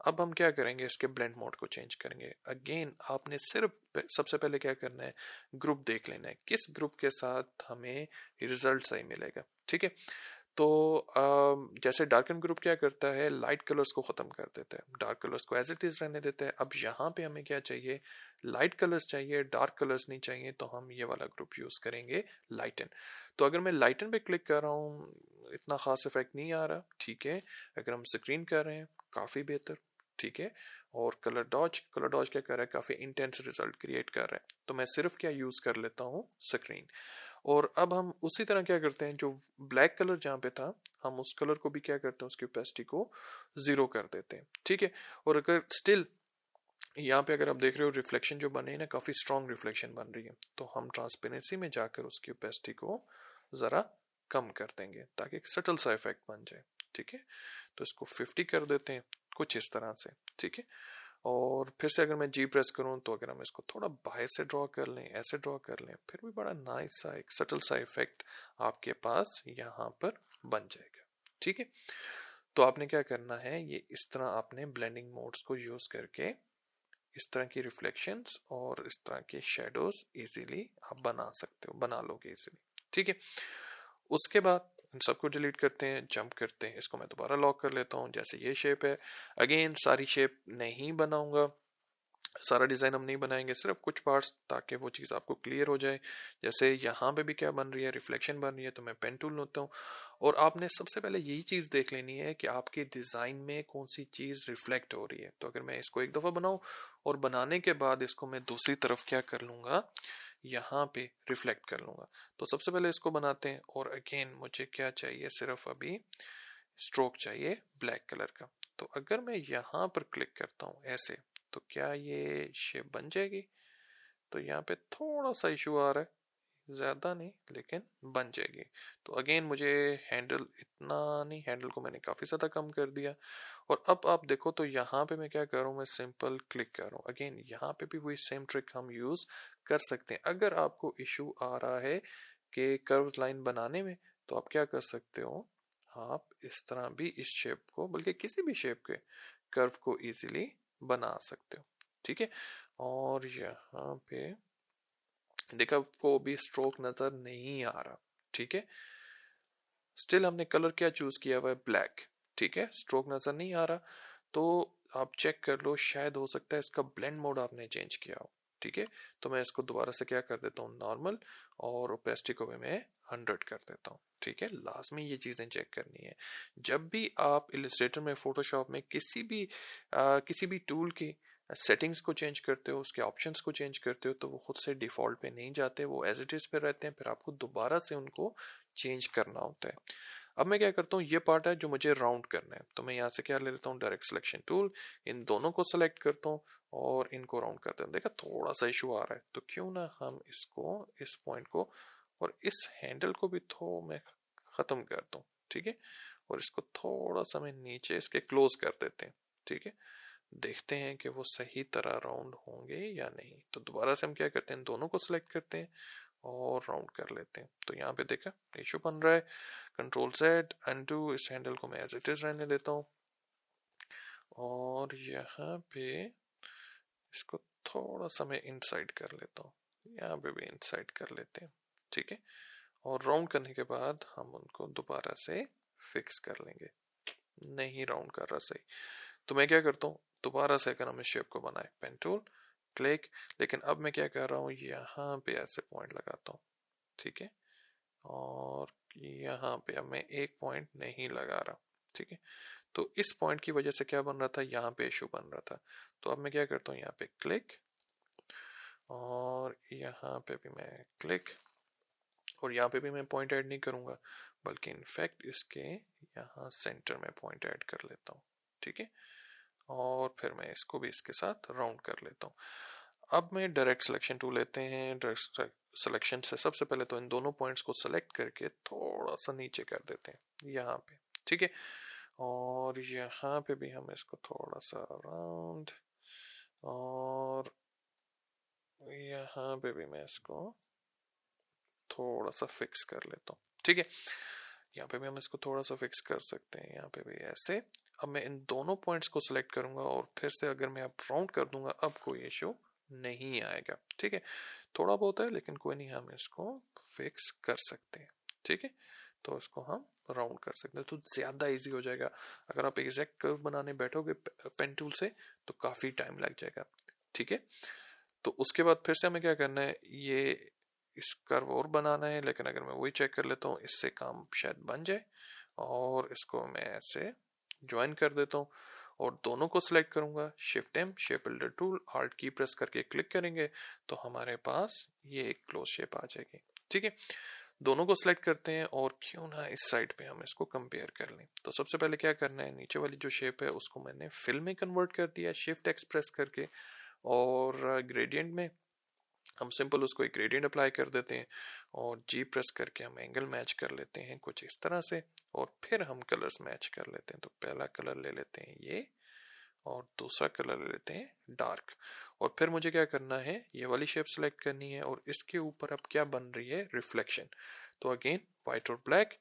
अब हम क्या करेंगे, इसके ब्लेंड मोड को चेंज करेंगे। अगेन आपने सिर्फ सबसे पहले क्या करना है, ग्रुप देख लेना है किस ग्रुप के साथ हमें रिजल्ट सही मिलेगा। ठीक है, तो जैसे डार्कन ग्रुप क्या करता है, लाइट कलर्स को खत्म कर देता है, डार्क कलर्स को एज इट इज रहने देता है। अब यहाँ पे हमें क्या चाहिए, लाइट कलर्स चाहिए, डार्क कलर्स नहीं चाहिए, तो हम ये वाला ग्रुप यूज करेंगे लाइटन। तो अगर मैं लाइटन पे क्लिक कर रहा हूँ इतना खास इफेक्ट नहीं आ रहा। ठीक है, अगर हम स्क्रीन कर रहे हैं काफी बेहतर। ठीक है, और कलर डॉज क्या कर रहा है, काफी इंटेंस रिजल्ट क्रिएट कर रहा है। तो मैं सिर्फ क्या यूज कर लेता हूँ, स्क्रीन। और अब हम उसी तरह क्या करते हैं, जो ब्लैक कलर जहाँ पे था हम उस कलर को भी क्या करते हैं, उसकी ओपेसिटी को 0 कर देते हैं। ठीक है, और अगर स्टिल यहाँ पे अगर आप देख रहे हो रिफ्लेक्शन जो बने ना, काफी स्ट्रॉन्ग रिफ्लेक्शन बन रही है, तो हम ट्रांसपेरेंसी में जाकर उसकी ओपेसिटी को जरा कम कर देंगे ताकि एक सटल सा इफेक्ट बन जाए। ठीक है। तो इसको 50 कर देते हैं कुछ इस तरह से, ठीक है। और फिर से अगर मैं जी प्रेस करूं तो अगर हम इसको थोड़ा बाहर से ड्रॉ कर लें, ऐसे ड्रॉ कर लें, फिर भी बड़ा नाइस सा एक सटल सा इफेक्ट आपके पास यहाँ पर बन जाएगा, ठीक है। तो आपने क्या करना है, ये इस तरह आपने ब्लेंडिंग मोड्स को यूज करके इस तरह की रिफ्लेक्शंस और इस तरह के शेडोज इजीली आप बना सकते हो, बना लोगे इजीली, ठीक है। उसके बाद इन सबको डिलीट करते हैं, जंप करते हैं, इसको मैं दोबारा लॉक कर लेता हूँ। जैसे ये शेप है, अगेन सारी शेप नहीं बनाऊंगा, सारा डिज़ाइन हम नहीं बनाएंगे, सिर्फ कुछ पार्ट्स, ताकि वो चीज़ आपको क्लियर हो जाए। जैसे यहाँ पे भी क्या बन रही है, रिफ्लेक्शन बन रही है, तो मैं पेन टूल लेता हूँ। और आपने सबसे पहले यही चीज़ देख लेनी है कि आपके डिज़ाइन में कौन सी चीज़ रिफ्लेक्ट हो रही है। तो अगर मैं इसको एक दफ़ा बनाऊँ और बनाने के बाद इसको मैं दूसरी तरफ क्या कर लूँगा, यहाँ पे रिफ्लेक्ट कर लूँगा। तो सबसे पहले इसको बनाते हैं। और अगेन मुझे क्या चाहिए, सिर्फ अभी स्ट्रोक चाहिए ब्लैक कलर का। तो अगर मैं यहाँ पर क्लिक करता हूँ ऐसे, तो क्या ये शेप बन जाएगी? तो यहाँ पे थोड़ा सा इशू आ रहा है, ज़्यादा नहीं लेकिन बन जाएगी। तो अगेन मुझे हैंडल इतना नहीं, हैंडल को मैंने काफ़ी ज़्यादा कम कर दिया। और अब आप देखो तो यहाँ पे मैं क्या कर रहा हूँ, मैं सिंपल क्लिक कर रहा हूँ। अगेन यहाँ पे भी वही सेम ट्रिक हम यूज़ कर सकते हैं। अगर आपको इशू आ रहा है कि कर्व लाइन बनाने में, तो आप क्या कर सकते हो, आप इस तरह भी इस शेप को, बल्कि किसी भी शेप के कर्व को इजीली बना सकते हो, ठीक है। और यहाँ पे देखा, आपको भी स्ट्रोक नजर नहीं आ रहा, ठीक है। स्टिल हमने कलर क्या चूज किया हुआ है, ब्लैक, ठीक है। स्ट्रोक नजर नहीं आ रहा, तो आप चेक कर लो, शायद हो सकता है इसका ब्लेंड मोड आपने चेंज किया हो, ठीक है। तो मैं इसको दोबारा से क्या कर देता हूँ, नॉर्मल, और ओपेसिटी को भी मैं 100 कर देता हूँ, ठीक है। लाजमी ये चीजें चेक करनी है। जब भी आप इलस्ट्रेटर में, फोटोशॉप में किसी भी टूल की सेटिंग्स को चेंज करते हो, उसके ऑप्शंस को चेंज करते हो, तो वो खुद से डिफॉल्ट पे नहीं जाते, वो एज इट इज पे रहते हैं। फिर आपको दोबारा से उनको चेंज करना होता है। अब मैं क्या करता हूँ, ये पार्ट है जो मुझे राउंड करना है, तो मैं यहाँ से क्या ले लेता हूँ, डायरेक्ट सिलेक्शन टूल, इन दोनों को सेलेक्ट करता हूँ और इनको राउंड करता हूँ। देखा थोड़ा सा इशू आ रहा है, तो क्यों ना हम इसको, इस पॉइंट को और इस हैंडल को भी मैं खत्म कर दूँ, ठीक है। और इसको थोड़ा सा मैं नीचे इसके क्लोज कर देते हैं, ठीक है। देखते हैं कि वो सही तरह राउंड होंगे या नहीं। तो दोबारा से हम क्या करते हैं, दोनों को सिलेक्ट करते हैं और राउंड कर लेते हैं। तो यहाँ पे देखा इशू बन रहा है, कंट्रोल Z अनडू, इस हैंडल को मैं एज इट इज रहने देता हूँ। और यहाँ पे इसको थोड़ा सा मैं इनसाइड कर लेता हूँ, यहाँ पे भी इनसाइड कर लेते हैं, ठीक है। और राउंड करने के बाद हम उनको दोबारा से फिक्स कर लेंगे। नहीं राउंड कर रहा सही, तो मैं क्या करता हूँ, दोबारा से अगर हम इस शेप को बनाए, पेन टूल, क्लिक, लेकिन अब मैं क्या कर रहा हूँ, यहाँ पे ऐसे पॉइंट लगाता हूँ, ठीक है। और यहाँ पे अब मैं एक पॉइंट नहीं लगा रहा, ठीक है। तो इस पॉइंट की वजह से क्या बन रहा था, यहाँ पे इशू बन रहा था। तो अब मैं क्या करता हूँ, यहाँ पे क्लिक, और यहाँ पे भी मैं क्लिक, और यहाँ पे भी मैं पॉइंट ऐड नहीं करूँगा, बल्कि इनफैक्ट इसके यहाँ सेंटर में पॉइंट ऐड कर लेता हूँ, ठीक है। और फिर मैं इसको भी इसके साथ राउंड कर लेता हूँ। अब मैं डायरेक्ट सिलेक्शन टूल लेते हैं। डायरेक्ट सिलेक्शन से सबसे पहले तो इन दोनों पॉइंट्स को सेलेक्ट करके थोड़ा सा नीचे कर देते हैं यहाँ पे, ठीक है। और यहाँ पे भी हम इसको थोड़ा सा राउंड, और यहाँ पे भी मैं इसको थोड़ा सा फिक्स कर लेता हूँ, ठीक है। यहाँ पे भी हम इसको थोड़ा सा फिक्स कर सकते हैं, यहाँ पे भी ऐसे। अब मैं इन दोनों पॉइंट्स को सिलेक्ट करूंगा और फिर से अगर मैं अब राउंड कर दूंगा, अब कोई इशू नहीं आएगा, ठीक है। थोड़ा बहुत है लेकिन कोई नहीं, हम इसको फिक्स कर सकते हैं, ठीक है। तो इसको हम राउंड कर सकते हैं, तो ज़्यादा इजी हो जाएगा। अगर आप एग्जैक्ट कर्व बनाने बैठोगे पेन टूल से, तो काफ़ी टाइम लग जाएगा, ठीक है। तो उसके बाद फिर से हमें क्या करना है, ये इस कर्व और बनाना है, लेकिन अगर मैं वही चेक कर लेता हूँ, इससे काम शायद बन जाए। और इसको मैं ऐसे ज्वाइन कर देता हूँ और दोनों को सिलेक्ट करूंगा, shift M, shape builder tool, alt key press करके क्लिक करेंगे तो हमारे पास ये एक क्लोज शेप आ जाएगी, ठीक है। दोनों को सिलेक्ट करते हैं और क्यों ना इस साइड पे हम इसको कंपेयर कर लें। तो सबसे पहले क्या करना है, नीचे वाली जो शेप है उसको मैंने फिल में कन्वर्ट कर दिया शिफ्ट एक्स प्रेस करके, और ग्रेडियंट में हम सिंपल उसको एक ग्रेडियंट अप्लाई कर देते हैं और जी प्रेस करके हम एंगल मैच कर लेते हैं कुछ इस तरह से, और फिर हम कलर्स मैच कर लेते हैं। तो पहला कलर ले लेते हैं ये, और दूसरा कलर ले लेते हैं डार्क, और फिर मुझे क्या करना है, ये वाली शेप सेलेक्ट करनी है, और इसके ऊपर अब क्या बन रही है, रिफ्लेक्शन। तो अगेन वाइट और ब्लैक,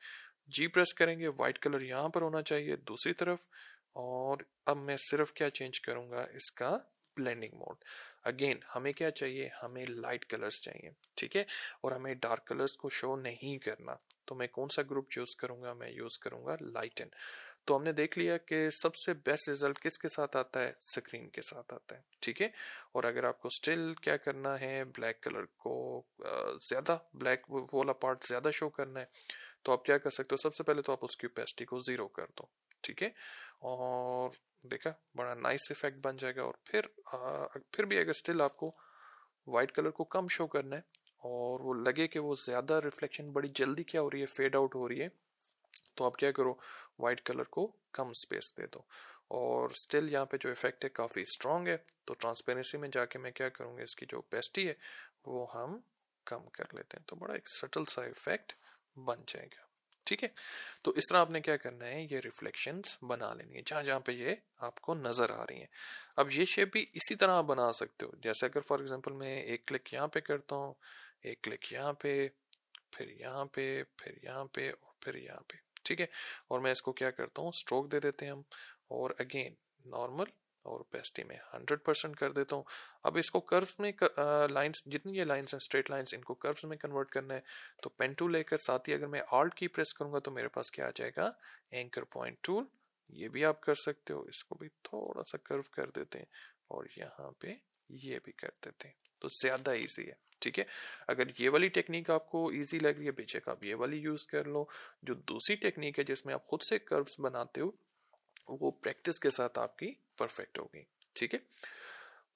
जी प्रेस करेंगे, वाइट कलर यहाँ पर होना चाहिए दूसरी तरफ, और अब मैं सिर्फ क्या चेंज करूंगा, इसका ब्लेंडिंग मोड। अगेन हमें क्या चाहिए, हमें लाइट कलर्स चाहिए, ठीक है, और हमें डार्क कलर्स को शो नहीं करना। तो मैं कौन सा ग्रुप यूज करूंगा, मैं यूज करूंगा लाइटन। तो हमने देख लिया कि सबसे बेस्ट रिजल्ट किसके साथ आता है, स्क्रीन के साथ आता है, ठीक है। और अगर आपको स्टिल क्या करना है, ब्लैक कलर को ज्यादा, ब्लैक वाला पार्ट ज्यादा शो करना है, तो आप क्या कर सकते हो, सबसे पहले तो आप उसकी ओपेसिटी को 0 कर दो, ठीक है, और देखा बड़ा नाइस इफेक्ट बन जाएगा। और फिर भी अगर स्टिल आपको व्हाइट कलर को कम शो करना है और वो लगे कि वो ज्यादा रिफ्लेक्शन बड़ी जल्दी क्या हो रही है, फेड आउट हो रही है, तो आप क्या करो, व्हाइट कलर को कम स्पेस दे दो। और स्टिल यहाँ पे जो इफेक्ट है काफी स्ट्रांग है, तो ट्रांसपेरेंसी में जाके मैं क्या करूँगा, इसकी जो ओपेसिटी है वो हम कम कर लेते हैं, तो बड़ा एक सटल सा इफेक्ट बन जाएगा, ठीक है। तो इस तरह आपने क्या करना है, ये रिफ्लेक्शंस बना लेनी है जहां जहां पे ये आपको नजर आ रही हैं। अब ये शेप भी इसी तरह आप बना सकते हो, जैसे अगर फॉर एग्जांपल मैं एक क्लिक यहाँ पे करता हूँ, एक क्लिक यहाँ पे, फिर यहाँ पे, फिर यहाँ पे, और फिर यहाँ पे, ठीक है। और मैं इसको क्या करता हूँ, स्ट्रोक दे देते हैं हम, और अगेन नॉर्मल और ओपेसिटी में 100% कर देता हूँ। अब इसको कर्व्स में लाइंस, जितनी ये लाइंस हैं स्ट्रेट लाइंस, इनको कर्व्स में कन्वर्ट करना है। तो पेन टूल लेकर साथ ही अगर मैं आल्ट की प्रेस करूंगा तो मेरे पास क्या आ जाएगा, एंकर पॉइंट टूल। ये भी आप कर सकते हो, इसको भी थोड़ा सा कर्व कर देते हैं, और यहाँ पे ये भी कर देते हैं, तो ज्यादा इजी है, ठीक है। अगर ये वाली टेक्निक आपको इजी लग रही है, बेशक आप ये वाली यूज कर लो। जो दूसरी टेक्निक है जिसमें आप खुद से कर्व्स बनाते हो, वो प्रैक्टिस के साथ आपकी परफेक्ट होगी, ठीक है।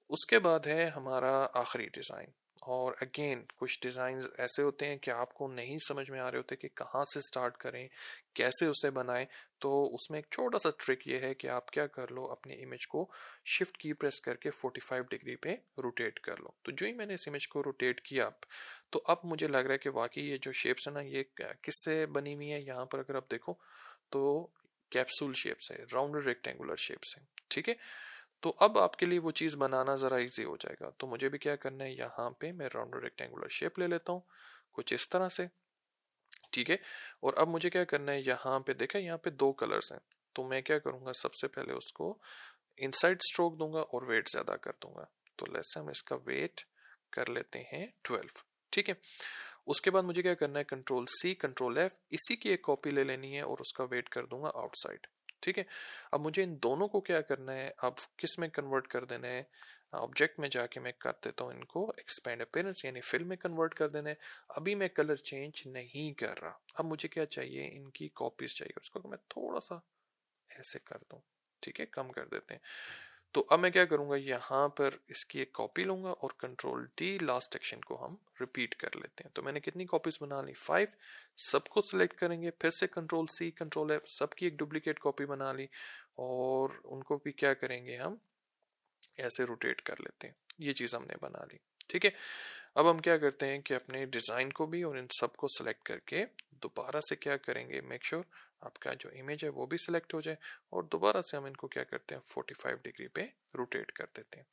उसके बाद है हमारा आखिरी डिज़ाइन, और अगेन कुछ डिज़ाइन ऐसे होते हैं कि आपको नहीं समझ में आ रहे होते कि कहाँ से स्टार्ट करें, कैसे उसे बनाएं। तो उसमें एक छोटा सा ट्रिक ये है कि आप क्या कर लो, अपनी इमेज को शिफ्ट की प्रेस करके 45 डिग्री पे रोटेट कर लो। तो जो ही मैंने इस इमेज को रोटेट किया, तो अब मुझे लग रहा है कि वाकई ये जो शेप्स है ना, ये किससे बनी हुई है। यहाँ पर अगर आप देखो तो कैप्सूल शेप्स है, राउंड रेक्टेंगुलर शेप्स है, ठीक है। तो अब आपके लिए वो चीज़ बनाना ज़रा इजी हो जाएगा। तो मुझे भी क्या करना है, यहाँ पे मैं राउंड रेक्टेंगुलर शेप ले लेता हूँ कुछ इस तरह से, ठीक है। और अब मुझे क्या करना है, यहाँ पे देखा, यहाँ पे 2 कलर्स हैं, तो मैं क्या करूँगा, सबसे पहले उसको इनसाइड स्ट्रोक दूंगा और वेट ज़्यादा कर दूंगा। तो लेट्स हम इसका वेट कर लेते हैं 12, ठीक है। उसके बाद मुझे क्या करना है, कंट्रोल सी कंट्रोल एफ, इसी की एक कॉपी ले लेनी है और उसका वेट कर दूंगा आउटसाइड, ठीक है। अब मुझे इन दोनों को क्या करना है, अब किस में कन्वर्ट कर देना है, ऑब्जेक्ट में जाके मैं कर देता हूँ इनको एक्सपेंड अपीयरेंस, यानी फिल में कन्वर्ट कर देना है। अभी मैं कलर चेंज नहीं कर रहा, अब मुझे क्या चाहिए, इनकी कॉपीज चाहिए। उसको मैं थोड़ा सा ऐसे कर दूं, ठीक है, कम कर देते हैं। तो अब मैं क्या करूंगा, यहाँ पर इसकी एक कॉपी लूंगा और कंट्रोल डी, लास्ट एक्शन को हम रिपीट कर लेते हैं। तो मैंने कितनी कॉपीज बना ली, 5। सबको सिलेक्ट करेंगे, फिर से कंट्रोल सी कंट्रोल एफ, सबकी एक डुप्लीकेट कॉपी बना ली, और उनको भी क्या करेंगे, हम ऐसे रोटेट कर लेते हैं। ये चीज़ हमने बना ली, ठीक है। अब हम क्या करते हैं कि अपने डिज़ाइन को भी और इन सब को सिलेक्ट करके दोबारा से क्या करेंगे, मेक श्योर आपका जो इमेज है वो भी सिलेक्ट हो जाए, और दोबारा से हम इनको क्या करते हैं, 45 डिग्री पे रोटेट कर देते हैं,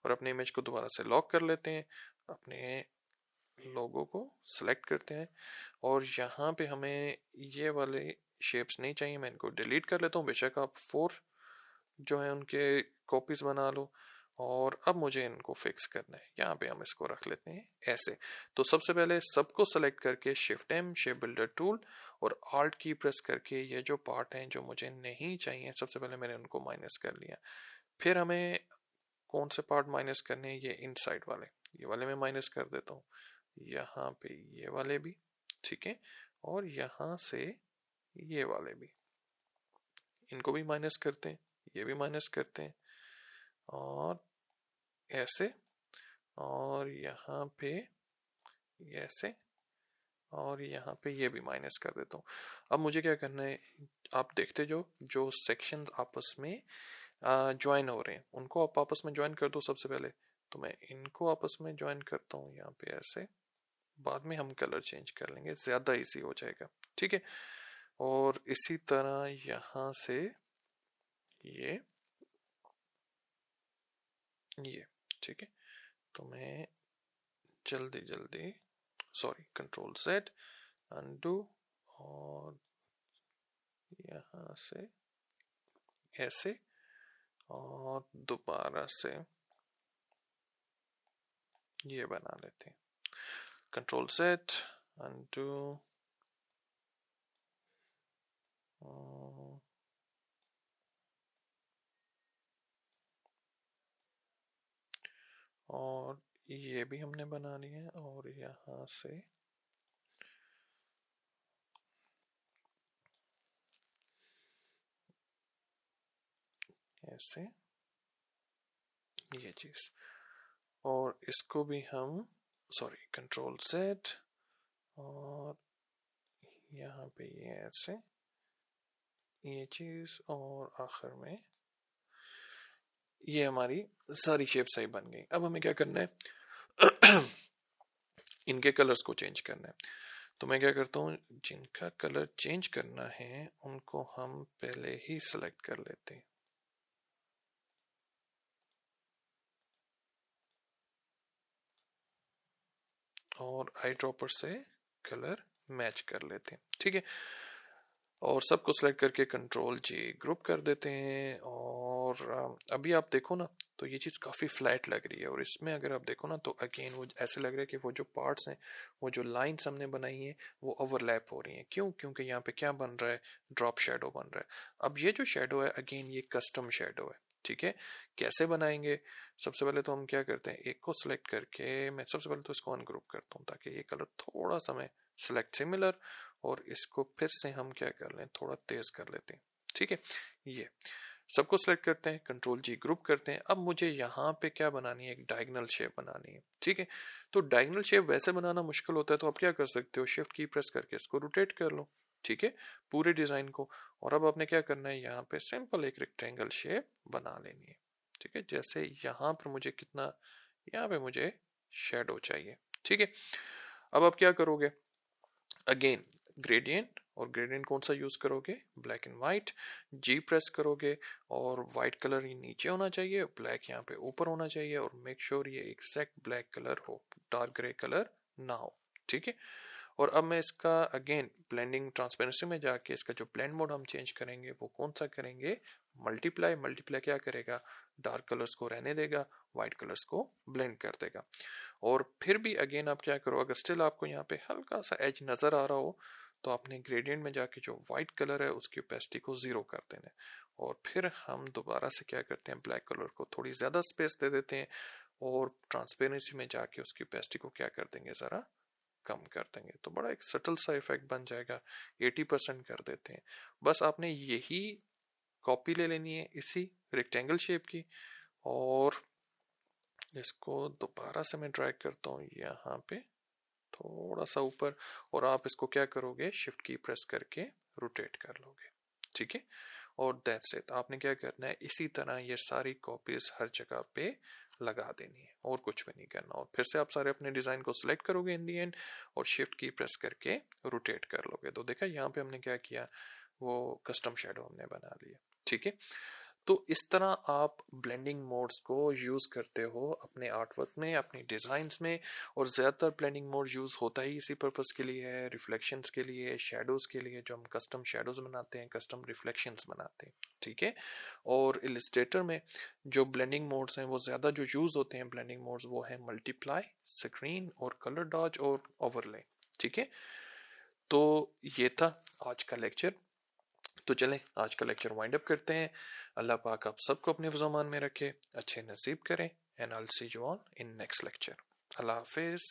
और अपने इमेज को दोबारा से लॉक कर लेते हैं, अपने लोगो को सिलेक्ट करते हैं, और यहाँ पे हमें ये वाले शेप्स नहीं चाहिए, मैं इनको डिलीट कर लेता हूँ। बेशक आप 4 जो है उनके कॉपीज बना लो, और अब मुझे इनको फिक्स करना है। यहाँ पे हम इसको रख लेते हैं ऐसे। तो सबसे पहले सबको सेलेक्ट करके shift M, shape builder tool, और आल्ट की प्रेस करके ये जो पार्ट हैं जो मुझे नहीं चाहिए, सबसे पहले मैंने उनको माइनस कर लिया। फिर हमें कौन से पार्ट माइनस करने हैं, ये इनसाइड वाले, ये वाले मैं माइनस कर देता हूँ, यहाँ पे ये वाले भी, ठीक है, और यहाँ से ये वाले भी, इनको भी माइनस करते हैं, ये भी माइनस करते हैं, और ऐसे, और यहाँ पे ऐसे, और यहाँ पे ये भी माइनस कर देता हूँ। अब मुझे क्या करना है, आप देखते जो सेक्शंस आपस में ज्वाइन हो रहे हैं, उनको आप आपस में ज्वाइन कर दो सबसे पहले। तो मैं इनको आपस में ज्वाइन करता हूँ यहाँ पे ऐसे, बाद में हम कलर चेंज कर लेंगे, ज़्यादा इजी हो जाएगा, ठीक है। और इसी तरह यहाँ से ये ठीक है। तो मैं जल्दी सॉरी कंट्रोल Z अनडू, और यहाँ से ऐसे, और दोबारा से ये बना लेते हैं, कंट्रोल Z अनडू, और ये भी हमने बना लिया है, और यहाँ से ऐसे ये चीज, और इसको भी हम सॉरी कंट्रोल Z, और यहाँ पे ये ऐसे ये चीज, और आखिर में ये हमारी सारी शेप सही बन गई। अब हमें क्या करना है इनके कलर्स को चेंज करना है। तो मैं क्या करता हूँ, जिनका कलर चेंज करना है उनको हम पहले ही सिलेक्ट कर लेते हैं, और आई ड्रॉपर से कलर मैच कर लेते हैं, ठीक है। और सबको सिलेक्ट करके कंट्रोल G ग्रुप कर देते हैं। और अभी आप देखो ना तो ये चीज़ काफ़ी फ्लैट लग रही है, और इसमें अगर आप देखो ना तो अगेन वो ऐसे लग रहा है कि वो जो पार्ट्स हैं, वो जो लाइन्स हमने बनाई हैं वो ओवरलैप हो रही हैं। क्यों? क्योंकि यहाँ पे क्या बन रहा है, ड्रॉप शेडो बन रहा है। अब ये जो शेडो है अगेन ये कस्टम शेडो है, ठीक है। कैसे बनाएंगे, सबसे पहले तो हम क्या करते हैं, एक को सिलेक्ट करके मैं सबसे पहले तो इसको अनग्रुप करता हूँ ताकि ये कलर थोड़ा सा मैं सिलेक्ट सिमिलर, और इसको फिर से हम क्या कर लें, थोड़ा तेज कर लेते हैं, ठीक है। ये सबको सिलेक्ट करते हैं, कंट्रोल G ग्रुप करते हैं। अब मुझे यहाँ पे क्या बनानी है, एक डायगोनल शेप बनानी है, ठीक है। तो डायगोनल शेप वैसे बनाना मुश्किल होता है, तो आप क्या कर सकते हो, शिफ्ट की प्रेस करके इसको रोटेट कर लो, ठीक है, पूरे डिजाइन को। और अब आपने क्या करना है, यहाँ पे सिंपल एक रेक्टेंगल शेप बना लेनी है, ठीक है। जैसे यहाँ पर मुझे कितना, यहाँ पे मुझे शेडो चाहिए, ठीक है। अब आप क्या करोगे, अगेन ग्रेडियंट, और ग्रेडियंट कौन सा यूज करोगे, black and white. G press करोगे और व्हाइट कलर ये नीचे होना चाहिए, ब्लैक यहाँ पे ऊपर होना चाहिए, और मेक श्योर ये एग्जैक्ट ब्लैक कलर हो, डार्क ग्रे कलर ना हो, ठीक है। और अब मैं इसका अगेन ब्लेंडिंग ट्रांसपेरेंसी में जाके इसका जो ब्लेंड मोड हम चेंज करेंगे वो कौन सा करेंगे, मल्टीप्लाई। मल्टीप्लाई क्या करेगा, डार्क कलर्स को रहने देगा, व्हाइट कलर्स को ब्लेंड कर देगा। और फिर भी अगेन आप क्या करो, अगर स्टिल आपको यहाँ पे हल्का सा एज नजर आ रहा हो तो आपने ग्रेडियंट में जाके जो व्हाइट कलर है उसकी ओपेसिटी को 0 कर देना है। और फिर हम दोबारा से क्या करते हैं, ब्लैक कलर को थोड़ी ज्यादा स्पेस दे देते हैं, और ट्रांसपेरेंसी में जाके उसकी ओपेसिटी को क्या कर देंगे, जरा कम कर देंगे, तो बड़ा एक सटल सा इफेक्ट बन जाएगा। 80% कर देते हैं। बस आपने यही कॉपी ले लेनी है इसी रेक्टेंगल शेप की, और इसको दोबारा से मैं ड्रैग करता हूँ यहाँ पे थोड़ा सा ऊपर, और आप इसको क्या करोगे, शिफ्ट की प्रेस करके रोटेट कर लोगे, ठीक है। और दैट्स इट, आपने क्या करना है, इसी तरह ये सारी कॉपीज हर जगह पे लगा देनी है, और कुछ भी नहीं करना। और फिर से आप सारे अपने डिजाइन को सिलेक्ट करोगे इन दी एंड, और शिफ्ट की प्रेस करके रोटेट कर लोगे। तो देखा यहाँ पे हमने क्या किया, वो कस्टम शेडो हमने बना लिया, ठीक है। तो इस तरह आप ब्लेंडिंग मोड्स को यूज़ करते हो अपने आर्टवर्क में, अपनी डिज़ाइंस में। और ज़्यादातर ब्लेंडिंग मोड यूज़ होता ही इसी पर्पज़ के लिए है, रिफ्लेक्शंस के लिए, शेडोज़ के लिए, जो हम कस्टम शेडोज़ बनाते हैं, कस्टम रिफ्लेक्शंस बनाते हैं, ठीक है। और इलस्ट्रेटर में जो ब्लेंडिंग मोड्स हैं वो ज़्यादा जो यूज़ होते हैं ब्लेंडिंग मोड्स, वो है मल्टीप्लाई, स्क्रीन, और कलर डॉज, और ओवरले, ठीक है। तो ये था आज का लेक्चर। तो चलें आज का लेक्चर वाइंड अप करते हैं। अल्लाह पाक आप सबको अपने ज़मान में रखे, अच्छे नसीब करें, and I will see you all in next lecture. अल्लाह हाफिज़।